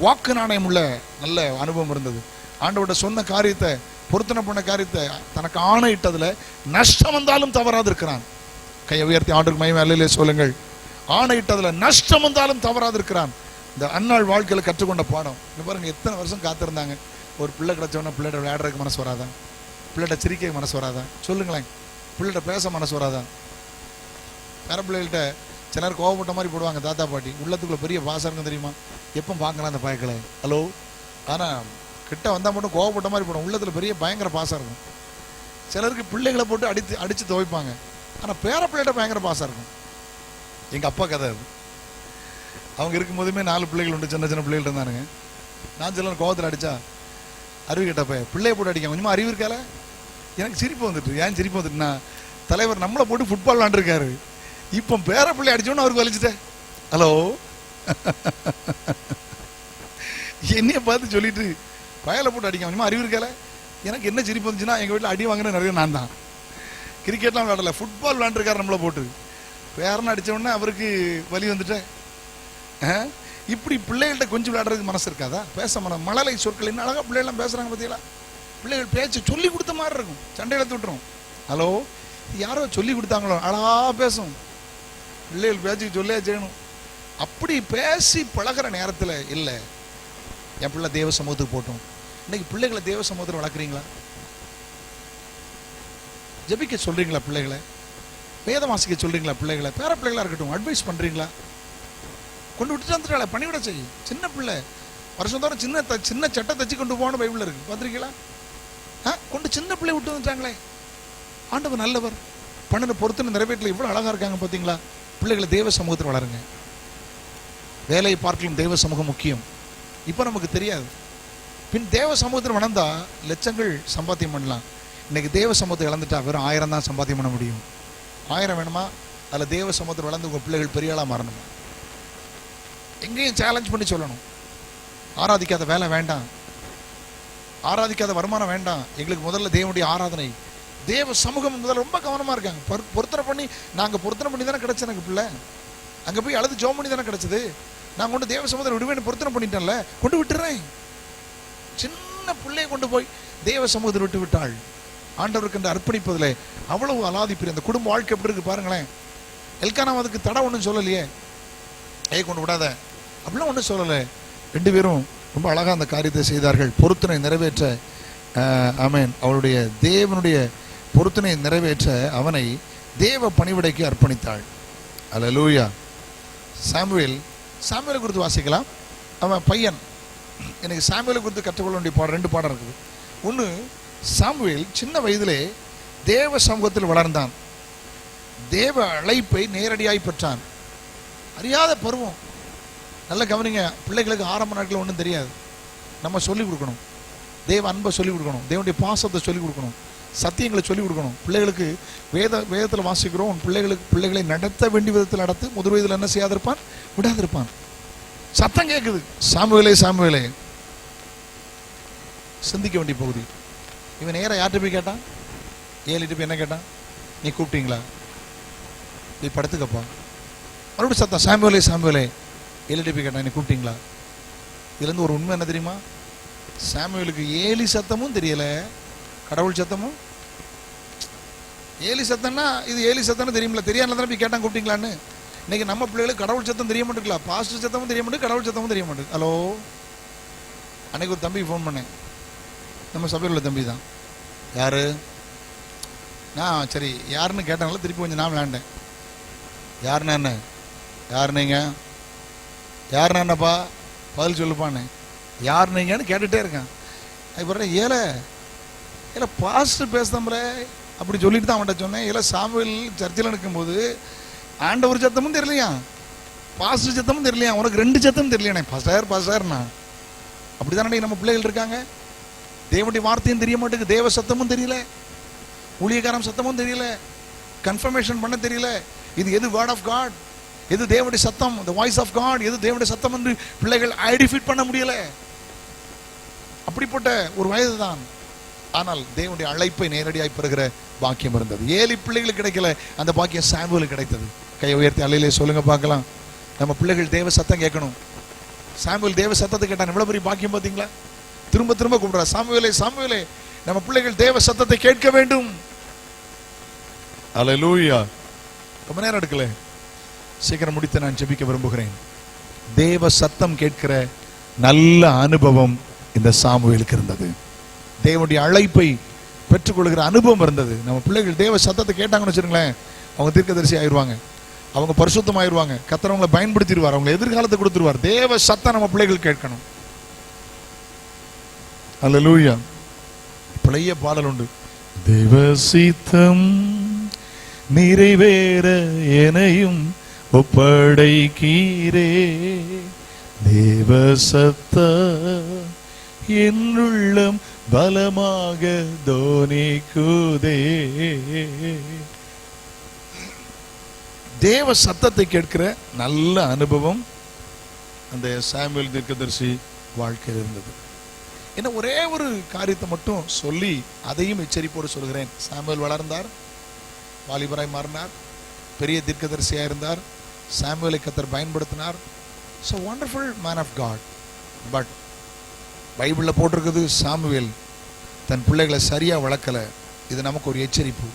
Speaker 3: வாக்கு நாணயம் உள்ள நல்ல அனுபவம் இருந்தது. ஆண்டவர்கிட்ட சொன்ன காரியத்தை, பொருத்தனை பண்ண காரியத்தை தனக்கு ஆணையிட்டதுல நஷ்டம் வந்தாலும் தவறாது இருக்கிறான். கையை உயர்த்தி ஆண்டவருக்கு மகிமை அலையிலே சொல்லுங்கள். ஆணையிட்டதுல நஷ்டம் வந்தாலும் தவறாது இருக்கிறான். இந்த அந்நாள் வாழ்க்கையில் கற்றுக்கொண்ட பாடம். இன்னும் பாருங்க, எத்தனை வருஷம் காத்திருந்தாங்க. ஒரு பிள்ளை கிடைச்சவொன்னா பிள்ளைகிட்ட விளையாடுறதுக்கு மனசு வராதான்? பிள்ளைகிட்ட சிரிக்க மனசு வராதான்? சொல்லுங்களேன். பிள்ளைகிட்ட பேச மனசு வராதான்? வேற பிள்ளைகள்கிட்ட சிலர் கோவப்பட்ட மாதிரி போடுவாங்க தாத்தா பாட்டி, உள்ளத்துக்குள்ள பெரிய பாசம் இருக்கும் தெரியுமா? எப்போ பார்க்கலாம் அந்த பயக்கலை, ஹலோ. ஆனால் கிட்ட வந்தால் மட்டும் கோவப்பட்ட மாதிரி போடும், உள்ளத்தில் பெரிய பயங்கர பாசம் இருக்கும். சிலருக்கு பிள்ளைகளை போட்டு அடித்து துவைப்பாங்க, ஆனால் பேர பிள்ளைகிட்ட பயங்கர பாசம் இருக்கும். எங்கள் அப்பா கதை அது. அவங்க இருக்கும்போதுமே 4 பிள்ளைகள் உண்டு, சின்ன சின்ன பிள்ளைகள் இருந்தானுங்க. நான் சில கோவத்தில் அடித்தா, அறிவு கேட்டப்ப பிள்ளைய போட்டு அடிக்க கொஞ்சமா அறிவு இருக்கால. எனக்கு சிரிப்பு வந்துட்டு. ஏன் சிரிப்பு வந்துட்டுனா, தலைவர் நம்மளை போட்டு ஃபுட்பால் விளாண்டுருக்காரு, இப்போ பேர பிள்ளை அடிச்சோன்னு அவருக்கு வலிச்சுட்டேன். ஹலோ, என்னைய பார்த்து சொல்லிட்டு பயலை போட்டு அடிக்க கொஞ்சமா அறிவு இருக்கால. எனக்கு என்ன சிரிப்பு வந்துச்சுன்னா, எங்கள் வீட்டில் அடி வாங்கின நிறைய நான் தான். கிரிக்கெட்லாம் விளையாடல, ஃபுட்பால் விளாண்டுருக்காரு நம்மளை போட்டு, பேரன்னு அடித்தோடனே அவருக்கு வலி வந்துட்டேன். இப்படி பிள்ளைகள்கிட்ட கொஞ்சம் விளையாடுறதுக்கு மனசு இருக்காதா? பேச மழலை சொற்கள் என்ன அழகா பிள்ளைகள்லாம் பேசுறாங்க பார்த்தீங்களா? பிள்ளைகள் பேச்சு சொல்லி கொடுத்த மாதிரி இருக்கும், சண்டையில விட்டுரும். ஹலோ, யாரோ சொல்லி கொடுத்தாங்களோ அழகா பேசும். பிள்ளைகள் பேச்சு சொல்லியா செய்யணும். அப்படி பேசி பழகிற நேரத்தில் இல்லை, என் பிள்ளை தேவ சமூகத்துக்கு போட்டோம். இன்னைக்கு பிள்ளைகளை தேவ சமூகத்தில் வளர்க்குறீங்களா? ஜெபிக்க சொல்றீங்களா பிள்ளைகளை? வேதம் வாசிக்க சொல்றீங்களா பிள்ளைகளை? பேர பிள்ளைகளா இருக்கட்டும், அட்வைஸ் பண்றீங்களா? கொண்டு விட்டுட்டு வந்துட்டாளே, பணிவிட செய். சின்ன பிள்ளை வருஷந்தோறும் சின்ன சட்டை தச்சு கொண்டு போகணும் பைபிள் இருக்கு, பார்த்துருக்கீங்களா? கொண்டு சின்ன பிள்ளை விட்டு வந்துட்டாங்களே. ஆண்டவர் நல்லவர், பண்ணின பொறுத்து நிறைவேற்றல இவ்வளோ அழகா இருக்காங்க பார்த்தீங்களா? பிள்ளைகளை தேவ சமூகத்தில் வளருங்க. வேலையை பார்க்கலும் தேவ சமூகம் முக்கியம். இப்போ நமக்கு தெரியாது, பின் தேவ சமூகத்தில் வளர்ந்தா லட்சங்கள் சம்பாத்தியம் பண்ணலாம். இன்னைக்கு தேவ சமூகத்தை இழந்துட்டா வெறும் 1000 தான் சம்பாத்தியம் பண்ண முடியும். 1000 வேணுமா? அதில் தேவ சமூகத்தில் வளர்ந்து உங்கள் பிள்ளைகள் பெரிய ஆளாக மாறணும். எங்கேயும் சேலஞ்ச் பண்ணி சொல்லணும், ஆராதிக்காத வேலை வேண்டாம், ஆராதிக்காத வருமானம் வேண்டாம், எங்களுக்கு முதல்ல தேவனுடைய ஆராதனை, தேவ சமூகம் முதல்ல. ரொம்ப கவனமாக இருக்காங்க. பொருத்தனை பண்ணி, நாங்கள் பொருத்தனை பண்ணி தானே கிடச்சி எனக்கு பிள்ளை, அங்கே போய் அழுது ஜோம் பண்ணி தானே கிடச்சிது. நான் கொண்டு தேவ சமூகத்தில் விடுவேன் பொருத்தனை பண்ணிட்டேன்ல, கொண்டு விட்டுறேன். சின்ன பிள்ளையை கொண்டு போய் தேவ சமூகத்தில் விட்டு விட்டாள். ஆண்டவருக்கு என்று அர்ப்பணிப்பதில் அவ்வளவு அலாதிப்பிரி. அந்த குடும்ப வாழ்க்கை எப்படி இருக்கு பாருங்களேன். எல்கானா அதுக்கு தடை ஒன்றும் சொல்லலையே, கொண்டு விடாத அப்படிலாம் ஒன்றும் சொல்லலை. 2 பேரும் ரொம்ப அழகாக அந்த காரியத்தை செய்தார்கள். பொருத்தனை நிறைவேற்ற ஆமென், அவளுடைய தேவனுடைய பொருத்தனை நிறைவேற்ற அவனை தேவ பணிவிடைக்கு அர்ப்பணித்தாள். அல்லேலூயா. சாமுவேலை குறித்து வாசிக்கலாம். அவன் பையன். எனக்கு சாமுவேலை குறித்து கற்றுக்கொள்ள வேண்டிய 2 பாடம் இருக்குது. ஒன்று, சாமுவேல் சின்ன வயதிலே தேவ சமூகத்தில் வளர்ந்தான், தேவ அழைப்பை நேரடியாய் பெற்றான். அறியாத பருவம். நல்ல கவனிங்க, பிள்ளைகளுக்கு ஆரம்ப நாட்களில் ஒன்றும் தெரியாது. நம்ம சொல்லிக் கொடுக்கணும், தேவ அன்பை சொல்லிக் கொடுக்கணும், தேவனுடைய பாசத்தை சொல்லிக் கொடுக்கணும், சத்தியங்களை சொல்லிக் கொடுக்கணும். பிள்ளைகளுக்கு வேதத்தில் வாசிக்கிறோம், பிள்ளைகளை நடத்த வேண்டிய விதத்தில் நடத்து, முதல் வயதில் என்ன செய்யாதிருப்பான், விடாதிருப்பான். சத்தம் கேட்குது, சாமுவேலே சாமுவேலே சிந்திக்க வேண்டிய பகுதி. இவன் நேராக யார்கிட்ட போய் கேட்டான்? ஏலிட்டு போய் என்ன கேட்டான்? நீ கூப்பிட்டீங்களா? நீ படுத்துக்கப்பா. மறுபடியும் சத்தம், சாமுவேலே சாமுவேலே. ஏலிட்டு போய் கேட்டான், நீ கூப்பிட்டீங்களா? இதுலேருந்து ஒரு உண்மை என்ன தெரியுமா? சாமுவேலுக்கு ஏலி சத்தமும் தெரியல, கடவுள் சத்தமும். ஏலி சத்தம்னா இது ஏலி சத்தம்னு தெரியுமில்ல, தெரியாதுல தானே போய் கேட்டான் கூப்பிட்டீங்களான்னு. இன்னைக்கு நம்ம பிள்ளைகளுக்கு கடவுள் சத்தம் தெரிய மாட்டேங்களா, பாஸ்டர் சத்தமும் தெரிய மாட்டேங்குது, கடவுள் சத்தமும் தெரிய மாட்டேங்குது. ஹலோ, அன்னைக்கு ஒரு தம்பிக்கு ஃபோன் பண்ணேன், நம்ம சபையில் உள்ள தம்பி தான். யாரு? நான் சரி யாருன்னு கேட்டாங்களா, திருப்பி கொஞ்சம் நான் விளையாண்டேன். யாருன்னா என்ன, யார் நீங்க, யாருன்னா என்னப்பா, பதில் சொல்லுப்பான்னு. யார் நீங்கன்னு கேட்டுகிட்டே இருக்கேன். அதுக்கப்புறம் ஏல ஏல பாஸ்டர் பேசுதம்ல அப்படி சொல்லிட்டு தான் அவன்கிட்ட சொன்னேன். ஏல சாமுவேல் சர்ச்சில் நிற்கும்போது ஆண்டவர் சத்தமும் தெரியலையா, பாஸ்டர் சத்தமும் தெரியலையா, உனக்கு ரெண்டு சத்தமும் தெரியலையானே, பாஸ்டர் பாஸ்டர்னா. அப்படிதானே நம்ம பிள்ளைகள் இருக்காங்க. தேவனுடைய வார்த்தையும் தெரிய மாட்டேங்குது, தேவ சத்தமும் தெரியல, ஊழியக்காரன் சத்தமும் தெரியல, கன்ஃபர்மேஷன் பண்ண தெரியல. இது எது வேர்ட் ஆஃப் காட், எது தேவனுடைய சத்தம், the voice of God, எது தேவனுடைய சத்தம் என்று பிள்ளைகள் ஐடென்டிஃபை பண்ண முடியல. அப்படிப்பட்ட ஒரு வயது தான். ஆனால் தேவனுடைய அழைப்பை நேரடியாய் பெறுகிற பாக்கியம் இருந்தது. ஏலி பிள்ளைகளுக்கு கிடைக்கல, அந்த பாக்கியம் சாமுவேலுக்கு கிடைத்தது. கையை உயர்த்தி அல்லையிலே சொல்லுங்க பார்க்கலாம். நம்ம பிள்ளைகள் தேவ சத்தம் கேட்கணும். சாமுவேல் தேவ சத்தத்தை கேட்டான், எவ்வளவு பெரிய பாக்கியம் பார்த்தீங்களா? திரும்ப திரும்ப கூப்பிடுறா, சாமுவேலே சாமுவேலே. நம்ம பிள்ளைகள் தேவ சத்தத்தை கேட்க வேண்டும்.
Speaker 1: அல்லேலூயா.
Speaker 3: ரொம்ப நேரம் எடுக்கல, சீக்கிரம் முடித்து நான் ஜெபிக்க விரும்புகிறேன். தேவ சத்தம் கேட்கிற நல்ல அனுபவம் இந்த சாமுவேலுக்கு இருந்தது. தேவனுடைய அழைப்பை பெற்றுக்கொள்கிற அனுபவம் இருந்தது. நம்ம பிள்ளைகள் தேவ சத்தத்தை கேட்டாங்கன்னு வச்சுருங்களேன், அவங்க தீர்க்கதரிசி ஆயிடுவாங்க, அவங்க பரிசுத்தம் ஆயிடுவாங்க, கர்த்தர் அவங்களை பயன்படுத்திடுவார், அவங்க எதிர்காலத்தை கொடுத்துருவார். தேவ சத்தம் நம்ம பிள்ளைகள் கேட்கணும்.
Speaker 1: அல்லேலூயா.
Speaker 3: பழைய பாடல் உண்டு,
Speaker 2: தேவ சித்தம் நிறைவேற எனையும் ஒப்படைக்கீரே, தேவ சத்த என்னுள்ளம் பலமாக தோனிக்குதே.
Speaker 3: தேவ சத்தத்தை கேட்கிற நல்ல அனுபவம் அந்த சாமுவேல் தீர்க்கதரிசி வாழ்க்கையில் இருந்தது. என்ன ஒரே ஒரு காரியத்தை மட்டும் சொல்லி அதையும் எச்சரிப்போடு சொல்கிறேன். சாமுவேல் வளர்ந்தார், வாலிபராய் மாறினார், பெரிய தீர்க்கதரிசியாக இருந்தார், சாமுவேலை கர்த்தர் பயன்படுத்தினார். So wonderful man of God. But பைபிளில் போட்டிருக்குது, சாமுவேல் தன் பிள்ளைகளை சரியாக வளர்க்கலை. இது நமக்கு ஒரு எச்சரிப்பு.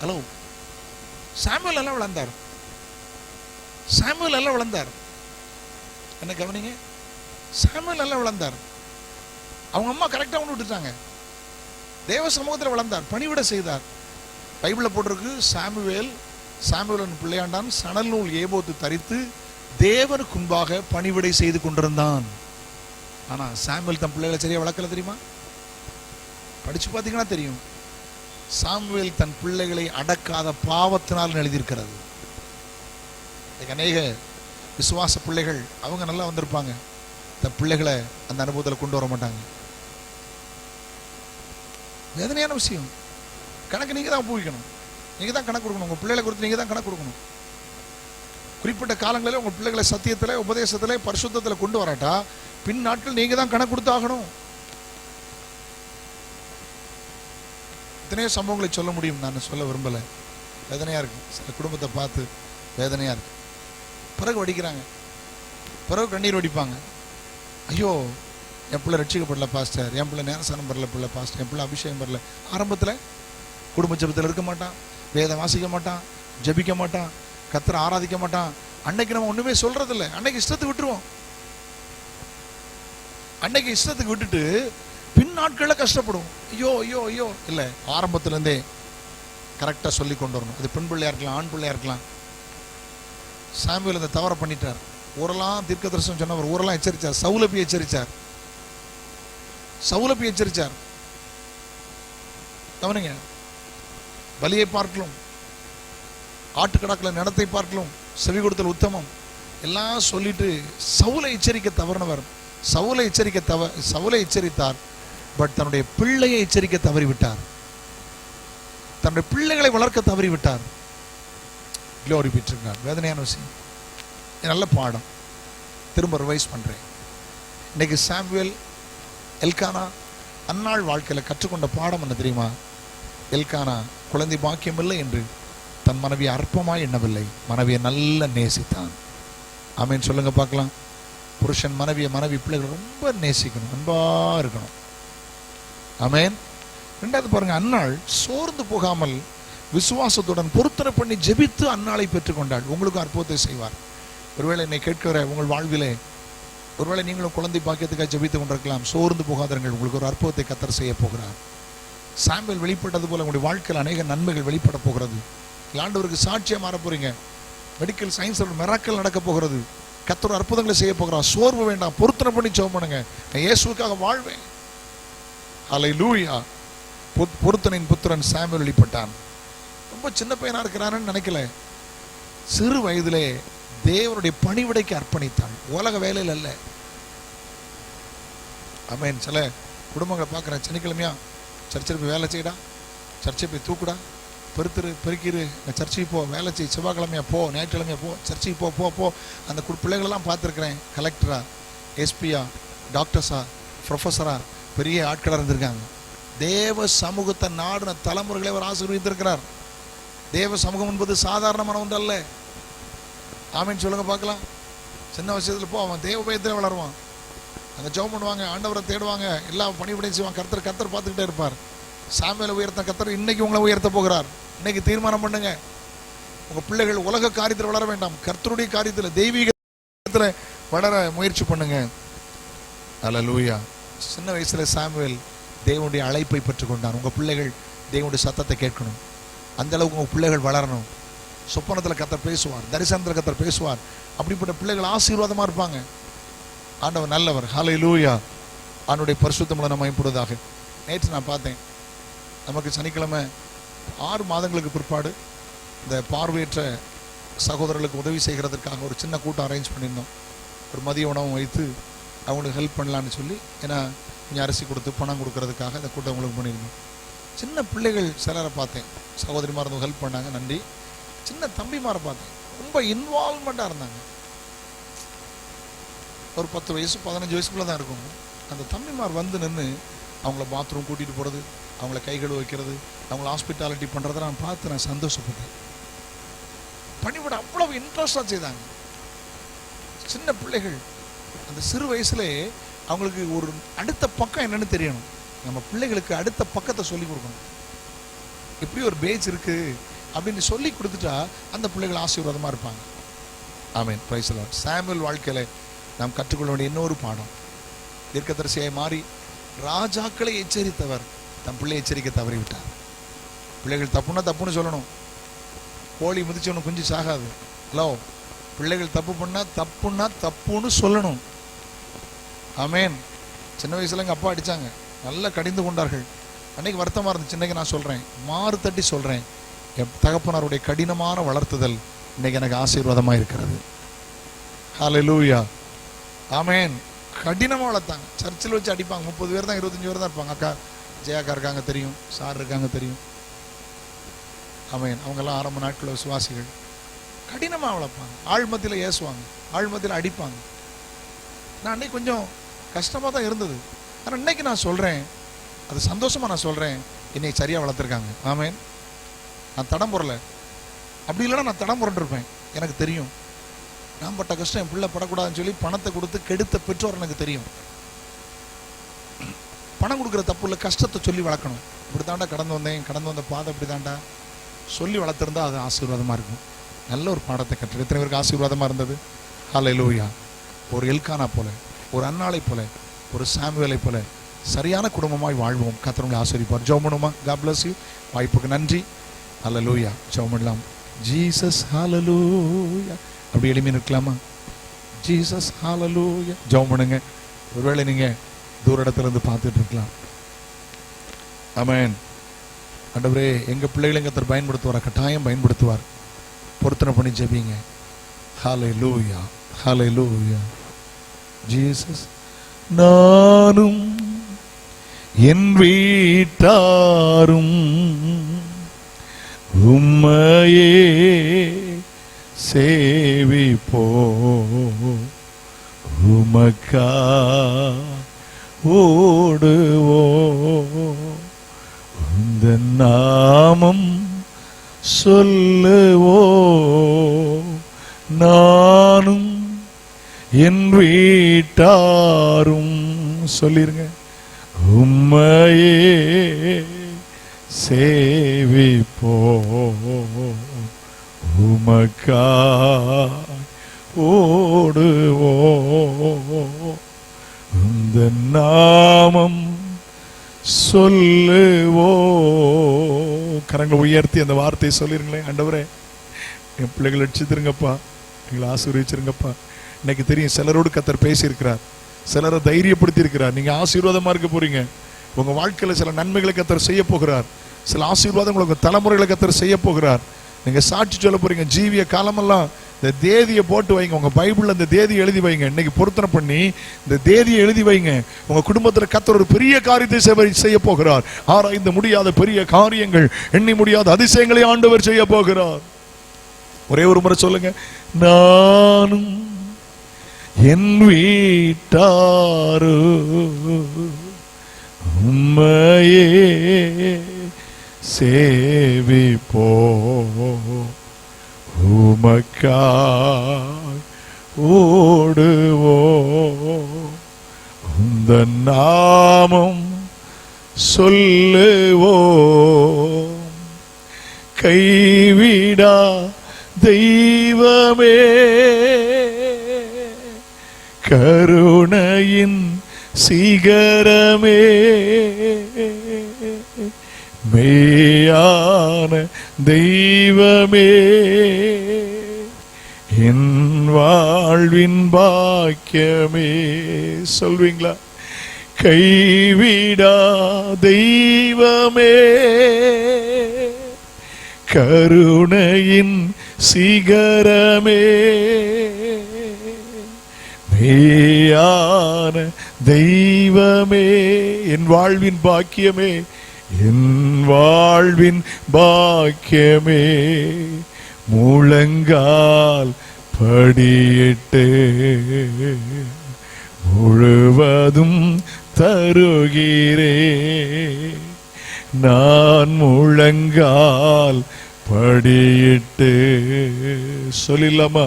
Speaker 3: ஹலோ, சாமுவேல் எல்லாம் வளர்ந்தார், சாமுவேல் எல்லாம் வளர்ந்தார். என்ன கவனிங்க, சாமுவேல் எல்லாம் வளர்ந்தார். அவங்க அம்மா கரெக்டாக ஒன்று விட்டுட்டாங்க. தேவ சமூகத்தில் வளர்ந்தார், பணிவிட செய்தார். பைபிளில் போட்டிருக்கு, சாமுவேலின் பிள்ளையாண்டான் சணல் நூல் ஏபோத்து தரித்து தேவனுக்கு முன்பாக பணிவிடை செய்து கொண்டிருந்தான். ஆனா சாமுவேல் தன் பிள்ளைகளை சரியா வளர்க்கல தெரியுமா? படிச்சு பார்த்தீங்கன்னா தெரியும். சாமுவேல் தன் பிள்ளைகளை அடக்காத பாவத்தினால் எழுதியிருக்கிறது. அநேக விசுவாச பிள்ளைகள் அவங்க நல்லா வந்திருப்பாங்க, தன் பிள்ளைகளை அந்த அனுபவத்தில் கொண்டு வர மாட்டாங்க. வேதனையான விஷயம். கணக்கு நீங்க தான் ஒப்புவிக்கணும், நீங்க தான் கணக்கு கொடுக்கணும். உங்க பிள்ளைகளை குறித்து நீங்க தான் கணக்கு கொடுக்கணும். குறிப்பிட்ட காலங்களில் உங்க பிள்ளைகளை சத்தியத்தில், உபதேசத்தில், பரிசுத்தத்தில் கொண்டு வராட்டா பின் நாட்கள் நீங்க தான் கணக்கு கொடுத்தாகணும். எத்தனையோ சம்பவங்களை சொல்ல முடியும், நான் சொல்ல விரும்பல. வேதனையா இருக்கு, சில குடும்பத்தை பார்த்து வேதனையா இருக்கு. பிறகு வடிக்கிறாங்க, பிறகு கண்ணீர் வடிப்பாங்க. ஐயோ, என் பிள்ளை ரட்சிக்கப்படல பாஸ்டர், என் பிள்ளை நேரசானம் வரல பிள்ளை பாஸ்டர், என் பிள்ளை அபிஷேகம் வரல. ஆரம்பத்தில் குடும்ப ஜெபத்தில் இருக்க மாட்டான், வேதம் வாசிக்க மாட்டான், ஜெபிக்க மாட்டான், கர்த்தரை ஆராதிக்க மாட்டான். அன்னைக்கு நம்ம ஒண்ணுமே சொல்றதில்ல, அன்னைக்கு இஷ்டத்துக்கு விட்டுருவோம். அன்னைக்கு இஷ்டத்துக்கு விட்டுட்டு பின் நாட்களில் கஷ்டப்படுவோம். ஐயோ ஐயோ ஐயோ. இல்லை, ஆரம்பத்திலேருந்தே கரெக்டாக சொல்லி கொண்டு வரணும். அது பெண் பிள்ளையா இருக்கலாம், ஆண் பிள்ளையா இருக்கலாம். சாமுவேல் இந்த தவறை பண்ணிட்டார். ஊரெல்லாம் தீர்க்க தரிசனம் சொன்னவர் ஊரெல்லாம் எச்சரித்தார். சவுலப்பி எச்சரித்தார், சவுலப்பி எச்சரித்தார். கவனிங்க, பலியை பார்க்கலாம், ஆட்டுக்கடாக்களை நடத்தை பார்க்கலாம், செவி கொடுத்தல் உத்தமம் எல்லாம் சொல்லிட்டு சவுலை எச்சரிக்க தவறினவர். சவுலை எச்சரித்தார், பட் தன்னுடைய பிள்ளையை எச்சரிக்க தவறிவிட்டார். தன்னுடைய பிள்ளைகளை வளர்க்க தவறிவிட்டார். Glory be to God. வேதனையான விஷயம். நல்ல பாடம், திரும்ப ரிவைஸ் பண்றேன். இன்னைக்கு சாமுவேல், எல்கானா, அன்னாள் வாழ்க்கையில கற்றுக்கொண்ட பாடம் என்ன தெரியுமா? எல்கானா குழந்தை பாக்கியம் இல்லை என்று தன் மனைவியை அற்பமாய் எண்ணவில்லை, மனைவியை நல்ல நேசித்தான். ஆமேன் சொல்லுங்க பார்க்கலாம். புருஷன் மனைவி பிள்ளைகள் ரொம்ப நேசிக்கணும், அன்பா இருக்கணும். ஆமேன். ரெண்டாவது பாருங்க, அன்னாள் சோர்ந்து போகாமல் விசுவாசத்துடன் பொருத்தனை பண்ணி ஜெபித்து அன்னாளை பெற்றுக்கொண்டாள். உங்களுக்கு அற்புதத்தை செய்வார். ஒருவேளை என்னை கேட்கிற உங்கள் வாழ்விலே ஒருவேளை நீங்களும் குழந்தை பாக்கியத்துக்காக ஜெபித்து கொண்டிருக்கலாம். சோர்ந்து போகாதீர்கள், உங்களுக்கு ஒரு அற்புதத்தை கர்த்தர் செய்ய போகிறார். சாமுவேல் வெளிப்பட்டது போல உங்களுடைய வாழ்க்கையில் அநேக நன்மைகள் வெளிப்பட போகிறது. ஆண்டவருக்கு சாட்சியா மாற போறீங்க. மெடிக்கல் சயின்ஸ் மிராக்கிள் நடக்க போகிறது. கர்த்தர் அற்புதங்களை செய்ய போகிறார். சோர்வு வேண்டாம், பொருத்தனை பண்ணி ஜெபம் பண்ணுங்க. நான் இயேசுவுக்காக வாழ்வேன். ஹல்லேலூயா. பொருத்தனின் புத்திரன் சாமுவேல் வெளிப்பட்டான். ரொம்ப சின்ன பையனா இருக்கிறான்னு நினைக்கல, சிறு வயதிலே தேவனுடைய பணிவிடைக்கு அர்ப்பணித்தான், உலக வேலையில் அல்ல. ஆமென். சில குடும்பங்களை பார்க்குறேன், சனிக்கிழமையா சர்ச்சில் போய் வேலை செய்யடா, சர்ச்சை போய் தூக்குடா, பெருக்கிரு, சர்ச்சைக்கு போ, வேலை செய், செவ்வாய்க்கிழமையா போ, ஞாயிற்றுக்கிழமையா போ, சர்ச்சைக்கு போ போ போ. அந்த பிள்ளைகளெல்லாம் பார்த்துருக்குறேன். கலெக்டரா, எஸ்பியா, டாக்டர்ஸா, ப்ரொஃபஸரா, பெரிய ஆட்களாக இருந்திருக்காங்க. தேவ சமூகத்தை நாடின தலைமுறைகளை அவர் ஆசீர்வதித்திருக்கிறார். தேவ சமூகம் என்பது சாதாரணமான ஒன்று அல்ல. ஆமீன் சொல்லுங்க பார்க்கலாம். சின்ன விஷயத்தில் போ, அவன் தேவ பயத்தில் வளருவான். அங்கே ஜெபம் பண்ணுவாங்க, ஆண்டவரை தேடுவாங்க, எல்லாம் பணிபுடைய செய்வாங்க. கர்த்தர் பார்த்துக்கிட்டே இருப்பார். சாமுவேலை உயர்த்த கர்த்தர் இன்னைக்கு உங்களை உயர்த்த போகிறார். இன்னைக்கு தீர்மானம் பண்ணுங்க. உங்க பிள்ளைகள் உலக காரியத்தில் வளர வேண்டாம், கர்த்தருடைய காரியத்தில் தெய்வீகத்தில் வளர முயற்சி பண்ணுங்க. அல்லேலூயா. சின்ன வயசுல சாமுவேல் தேவனுடைய அழைப்பை பெற்றுக்கொண்டார். உங்க பிள்ளைகள் தேவனுடைய சத்தத்தை கேட்கணும். அந்த அளவுக்கு உங்க பிள்ளைகள் வளரணும். சொப்பனத்தில் கர்த்தர் பேசுவார், தரிசனத்தில் கர்த்தர் பேசுவார். அப்படிப்பட்ட பிள்ளைகள் ஆசீர்வாதமா இருப்பாங்க. ஆண்டவர் நல்லவர். ஹல்லேலூயா. அவனுடைய பரிசுத்தமுள்ள நம்ம மகிமைப்படுவதாக. நேற்று நான் பார்த்தேன், நமக்கு சனிக்கிழமை 6 மாதங்களுக்கு பிற்பாடு இந்த பார்வையற்ற சகோதரர்களுக்கு உதவி செய்கிறதுக்காக ஒரு சின்ன கூட்டம் அரேஞ்ச் பண்ணியிருந்தோம். ஒரு மதிய உணவும் வைத்து அவங்களுக்கு ஹெல்ப் பண்ணலான்னு சொல்லி, ஏன்னா கொஞ்சம் அரிசி கொடுத்து பணம் கொடுக்கறதுக்காக இந்த கூட்டம் அவங்களுக்கு பண்ணியிருந்தோம். சின்ன பிள்ளைகள் சிலரை பார்த்தேன், சகோதரிமார் இருந்தவங்க ஹெல்ப் பண்ணாங்க, நன்றி. சின்ன தம்பிமாரை பார்த்தேன், ரொம்ப இன்வால்வ்மெண்ட்டாக இருந்தாங்க. ஒரு 10 வயசு 15 வயசுக்குள்ளே தான் இருக்கும். அந்த தம்பிமார் வந்து நின்று அவங்கள பாத்ரூம் கூட்டிகிட்டு போகிறது, அவங்கள கைகள் வைக்கிறது, அவங்கள ஹாஸ்பிட்டாலிட்டி பண்ணுறதை நான் பார்த்து நான் சந்தோஷப்பட்டேன். பணிவிட அவ்வளவு இன்ட்ரெஸ்டாக செய்தாங்க. சின்ன பிள்ளைகள் அந்த சிறு வயசுலே அவங்களுக்கு ஒரு அடுத்த பக்கம் என்னன்னு தெரியணும். நம்ம பிள்ளைகளுக்கு அடுத்த பக்கத்தை சொல்லி கொடுக்கணும். இப்படி ஒரு பேஜ் இருக்கு அப்படின்னு சொல்லி கொடுத்துட்டா அந்த பிள்ளைகள் ஆசீர்வாதமாக இருப்பாங்க. ஆமென். Praise the Lord. சாமுவேல் வாழ்க்கையில நாம் கற்றுக்கொள்ள வேண்டிய இன்னொரு பாடம், தீர்க்கதரிசியாய் மாறி ராஜாக்களை எச்சரித்தவர் தன் பிள்ளை எச்சரிக்கை தவறிவிட்டார். பிள்ளைகள் தப்புன்னா தப்புன்னு சொல்லணும். கோழி மிதிச்சவனு குஞ்சு சாகாது. ஹலோ, பிள்ளைகள் தப்பு பண்ணா தப்புன்னா தப்புன்னு சொல்லணும். ஆமேன். சின்ன வயசுல எங்கள் அப்பா அடித்தாங்க, நல்லா கடிந்து கொண்டார்கள். அன்னைக்கு வருத்தமாக இருந்துச்சு. இன்னைக்கு நான் சொல்கிறேன், மாறு தட்டி சொல்கிறேன், என் தகப்பனாருடைய கடினமான வளர்த்துதல் இன்னைக்கு எனக்கு ஆசீர்வாதமாக இருக்கிறது. ஹல்லேலூயா. ஆமேன். கடினமாக வளர்த்தாங்க. சர்ச்சில் வச்சு அடிப்பாங்க. 30 பேர் தான், 25 பேர் தான் இருப்பாங்க. அக்கா ஜெயாக்கா இருக்காங்க தெரியும், சார் இருக்காங்க தெரியும். ஆமேன். அவங்கெல்லாம் ஆரம்ப நாட்கள் விசுவாசிகள். கடினமாக வளர்ப்பாங்க, ஆழ்மத்தியில் ஏசுவாங்க, ஆழ்மத்தியில் அடிப்பாங்க. நான் அன்னைக்கு கொஞ்சம் கஷ்டமாக தான் இருந்தது. ஆனால் இன்னைக்கு நான் சொல்கிறேன், அது சந்தோஷமாக நான் சொல்கிறேன், என்னை சரியாக வளர்த்துருக்காங்க. ஆமேன். நான் தடம் புரல. அப்படி இல்லைன்னா நான் தடம் புரண்டிருப்பேன். எனக்கு தெரியும் நான் பட்ட கஷ்டம் என் பிள்ளை படக்கூடாதுன்னு சொல்லி பணத்தை கொடுத்து கெடுத்த பெற்றோர் எனக்கு தெரியும். பணம் கொடுக்குற தப்பு இல்லை, கஷ்டத்தை சொல்லி வளர்க்கணும். இப்படி தாண்டா கடந்து வந்த பாதை இப்படி தாண்டா சொல்லி வளர்த்துருந்தா அது ஆசீர்வாதமாக இருக்கும். நல்ல ஒரு பாடத்தை கற்று எத்தனை பேருக்கு ஆசீர்வாதமாக இருந்தது. ஹல்லேலூயா. ஒரு எல்கானா போல, ஒரு அன்னாளை போல, ஒரு சாமுவேலை போல சரியான குடும்பமாய் வாழ்வோம். கர்த்தர் உங்களை ஆசீர்வதிப்பார். ஜெபம் பண்ணுமா? God bless you. வாய்ப்புக்கு நன்றி. ஹல்லேலூயா. ஜெபம் பண்ணலாம். ஜீசஸ் ஹல்லேலூயா. அப்படி எளிமையாக இருக்கலாமா? ஜீசஸ் ஹல்லேலூயா. ஜெபம் பண்ணுங்க. ஒருவேளை நீங்கள் தூர இடத்துல இருந்து பார்த்துட்டு இருக்கலாம். ஆமென். ஆண்டவரே, எங்கள் பிள்ளைகளை கர்த்தர் பயன்படுத்துவார், கட்டாயம் பயன்படுத்துவார். பொருத்தனை பண்ணி ஜெபிங்க. ஹல்லேலூயா. ஹல்லேலூயா. ஜீசஸ். நானும் என் வீட்டாரும் உம்மையே சேவிப்போ, உமக்கா
Speaker 2: ஓடுவோம். உந்தன் நாமம் சொல்லுவோம். நானும் என் வீட்டாரும் சொல்லிருங்க. உம்மையே சேவிப்போம். உமக்காய் ஓடுவோம். இந்த நாமம் சொல்லுவோம். கரங்களை உயர்த்தி அந்த வார்த்தையை சொல்லிருங்களேன். ஆண்டவரே, என் பிள்ளைகளை ரட்சித்திருங்கப்பா, எங்களை ஆசீர்வதிச்சிருங்கப்பா. இன்னைக்கு தெரியும் சிலரோடு கர்த்தர் பேசியிருக்கிறார், சிலரை தைரியப்படுத்தி இருக்கிறார். நீங்க ஆசீர்வாதமா இருக்க போறீங்க. உங்க வாழ்க்கையில சில நன்மைகளை கர்த்தர் செய்ய போகிறார். சில ஆசீர்வாதங்களை உங்க தலைமுறைகளை கர்த்தர் செய்ய போகிறார். நீங்க சாட்சி சொல்ல போறீங்க. ஜீவிய காலமெல்லாம் இந்த தேதியை போட்டு வைங்க. உங்க பைபிள்ல இந்த தேதியை எழுதி வைங்க. இன்னைக்கு பொருத்தனை பண்ணி இந்த தேதியை எழுதி வைங்க. உங்க குடும்பத்தில் கர்த்தர் ஒரு பெரிய காரியத்தை செய்ய போகிறார். ஆராய்ந்து முடியாத பெரிய காரியங்கள், எண்ணி முடியாத அதிசயங்களை ஆண்டவர் செய்ய போகிறார். ஒரே ஒரு முறை சொல்லுங்க. நானும் என் வீட்டாரு உம்மையே சேவிப்போ. உமக்காய் ஓடுவோ. உந்த நாமம் சொல்லுவோ. கைவிடா தெய்வமே, கருணையின் சிகரமே, மெய்யான தெய்வமே, என் வாழ்வின் பாக்கியமே. சொல்வீங்களா? கைவிடா தெய்வமே, கருணையின் சிகரமே, மெய்யான தெய்வமே, என் வாழ்வின் பாக்கியமே, என் வாழ்வின் பாக்கியமே. முழங்கால் படியிட்டு முழுவதும் தருகிறே. நான் முழங்கால் படியிட்டு சொல்லிடலாமா?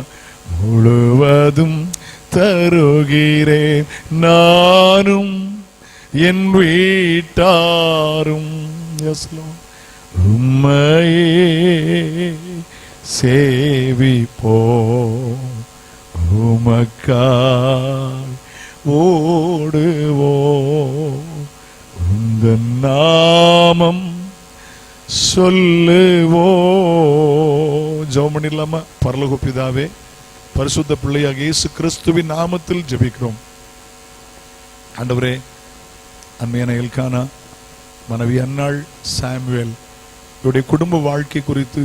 Speaker 2: முழுவதும் தருகிறேன். நானும் என் வீட்டாரும் உம்மையே சேவிப்போ. உமக்காய் ஓடுவோ. உந்த நாமம் சொல்லுவோ. ஜெபம் பண்ணிடலாமா? பரலோக பிதாவே, பரிசுத்த பிள்ளையாக இயேசு கிறிஸ்துவின் நாமத்தில் ஜெபிக்கிறோம். ஆண்டவரே, அன்மையான எல்கானா, மனைவி அன்னாள், சாமுவேல் இவருடைய குடும்ப வாழ்க்கை குறித்து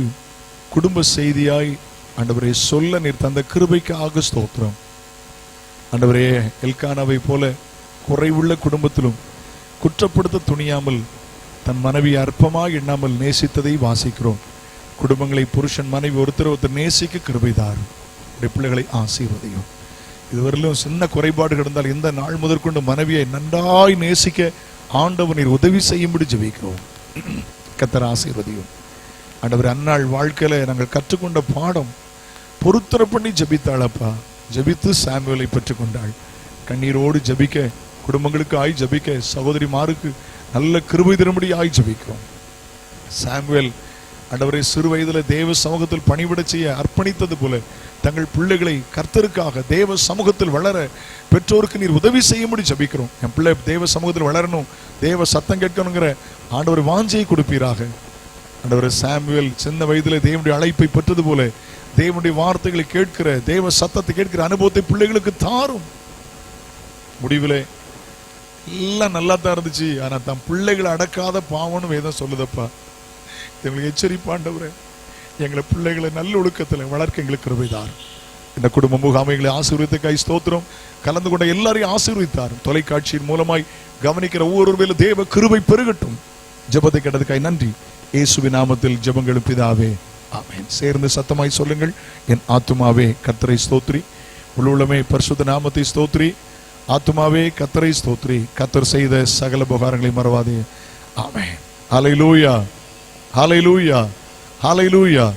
Speaker 2: குடும்ப செய்தியாய் ஆண்டவரே சொல்ல நீர் தந்த கிருபைக்காக ஸ்தோத்திரம். ஆண்டவரே, எல்கானாவை போல குறைவுள்ள குடும்பத்திலும் குற்றப்படுத்த துணியாமல் தன் மனைவி அற்பமாக எண்ணாமல் நேசித்ததை வாசிக்கிறோம். குடும்பங்களை புருஷன் மனைவி ஒருத்தர் நேசிக்க கிருபைதாரும். பிள்ளைகளை ஆசீர்வதியும். இதுவரையிலும் சின்ன குறைபாடு கிடந்தால் இந்த நாள் முதற்கொண்டு மனைவியை நன்றாய் நேசிக்க ஆண்டவர் நீர் உதவி செய்யும்படி ஜெபிக்கிறோம். கர்த்தர் ஆசீர்வதியும். ஆண்டவர், அன்னாள் வாழ்க்கையில நாங்கள் கற்றுக்கொண்ட பாடம் பொருத்தனை பண்ணி ஜெபித்தாளப்பா. ஜெபித்து சாமுவேலை பெற்றுக்கொண்டாள். கண்ணீரோடு ஜெபிக்க, குடும்பங்களுக்கு ஆய் ஜெபிக்க, சகோதரிமாருக்கு நல்ல கிருபை தரும்படி ஆய் ஜெபிக்கிறோம். சாமுவேல் ஆண்டவரை சிறு வயதுல தேவ சமூகத்தில் பணிவிட செய்ய அர்ப்பணித்தது போல தங்கள் பிள்ளைகளை கர்த்தருக்காக தேவ சமூகத்தில் வளர பெற்றோருக்கு நீர் உதவி செய்யும்படி ஜெபிக்கிறோம். என் பிள்ளை தேவ சமூகத்தில் வளரணும், தேவ சத்தம் கேட்கணுங்கிற ஆண்டவர் வாஞ்சையை கொடுப்பீராக. ஆண்டவர், சாமுவேல் சின்ன வயதுல தேவனுடைய அழைப்பை பெற்றது போல தேவனுடைய வார்த்தைகளை கேட்கிற, தேவ சத்தத்தை கேட்கிற அனுபவத்தை பிள்ளைகளுக்கு தாரும். முடிவில் எல்லாம் நல்லா தான் இருந்துச்சு, ஆனா தன் பிள்ளைகளை அடக்காத பாவம்னு வேதம் சொல்லுதப்பா. எங்களுக்கு எச்சரிப்பாண்டவரே, எங்களை பிள்ளைகளை நல்ல ஒழுக்கத்தில் வளர்க்க எங்களுக்கு கிருபைதார். இந்த குடும்ப முகாமைகளை ஆசீர்வதித்துக்காய் ஸ்தோத்திரம். கலந்து கொண்ட எல்லாரையும் ஆசீர்வதித்தார். தொலைக்காட்சியின் மூலமாய் கவனிக்கிற ஒவ்வொருவரும் தேவ கிருபை பெருகட்டும். ஜெபத்தை கேட்டதுக்காய் நன்றி. இயேசுவின் நாமத்தில் ஜெபங்களும் பிதாவே, ஆமென். சேர்ந்து சத்தமாய் சொல்லுங்கள். என் ஆத்துமாவே கர்த்தரை ஸ்தோத்ரி, உள்ளமே பரிசுத்த நாமத்தை ஸ்தோத்ரி,
Speaker 1: ஆத்துமாவே கர்த்தரை ஸ்தோத்திரி, கர்த்தர் செய்த சகல உபகாரங்களை மறவாதே. ஆமென். ஹல்லேலூயா, ஹல்லேலூயா, ஹல்லேலூயா.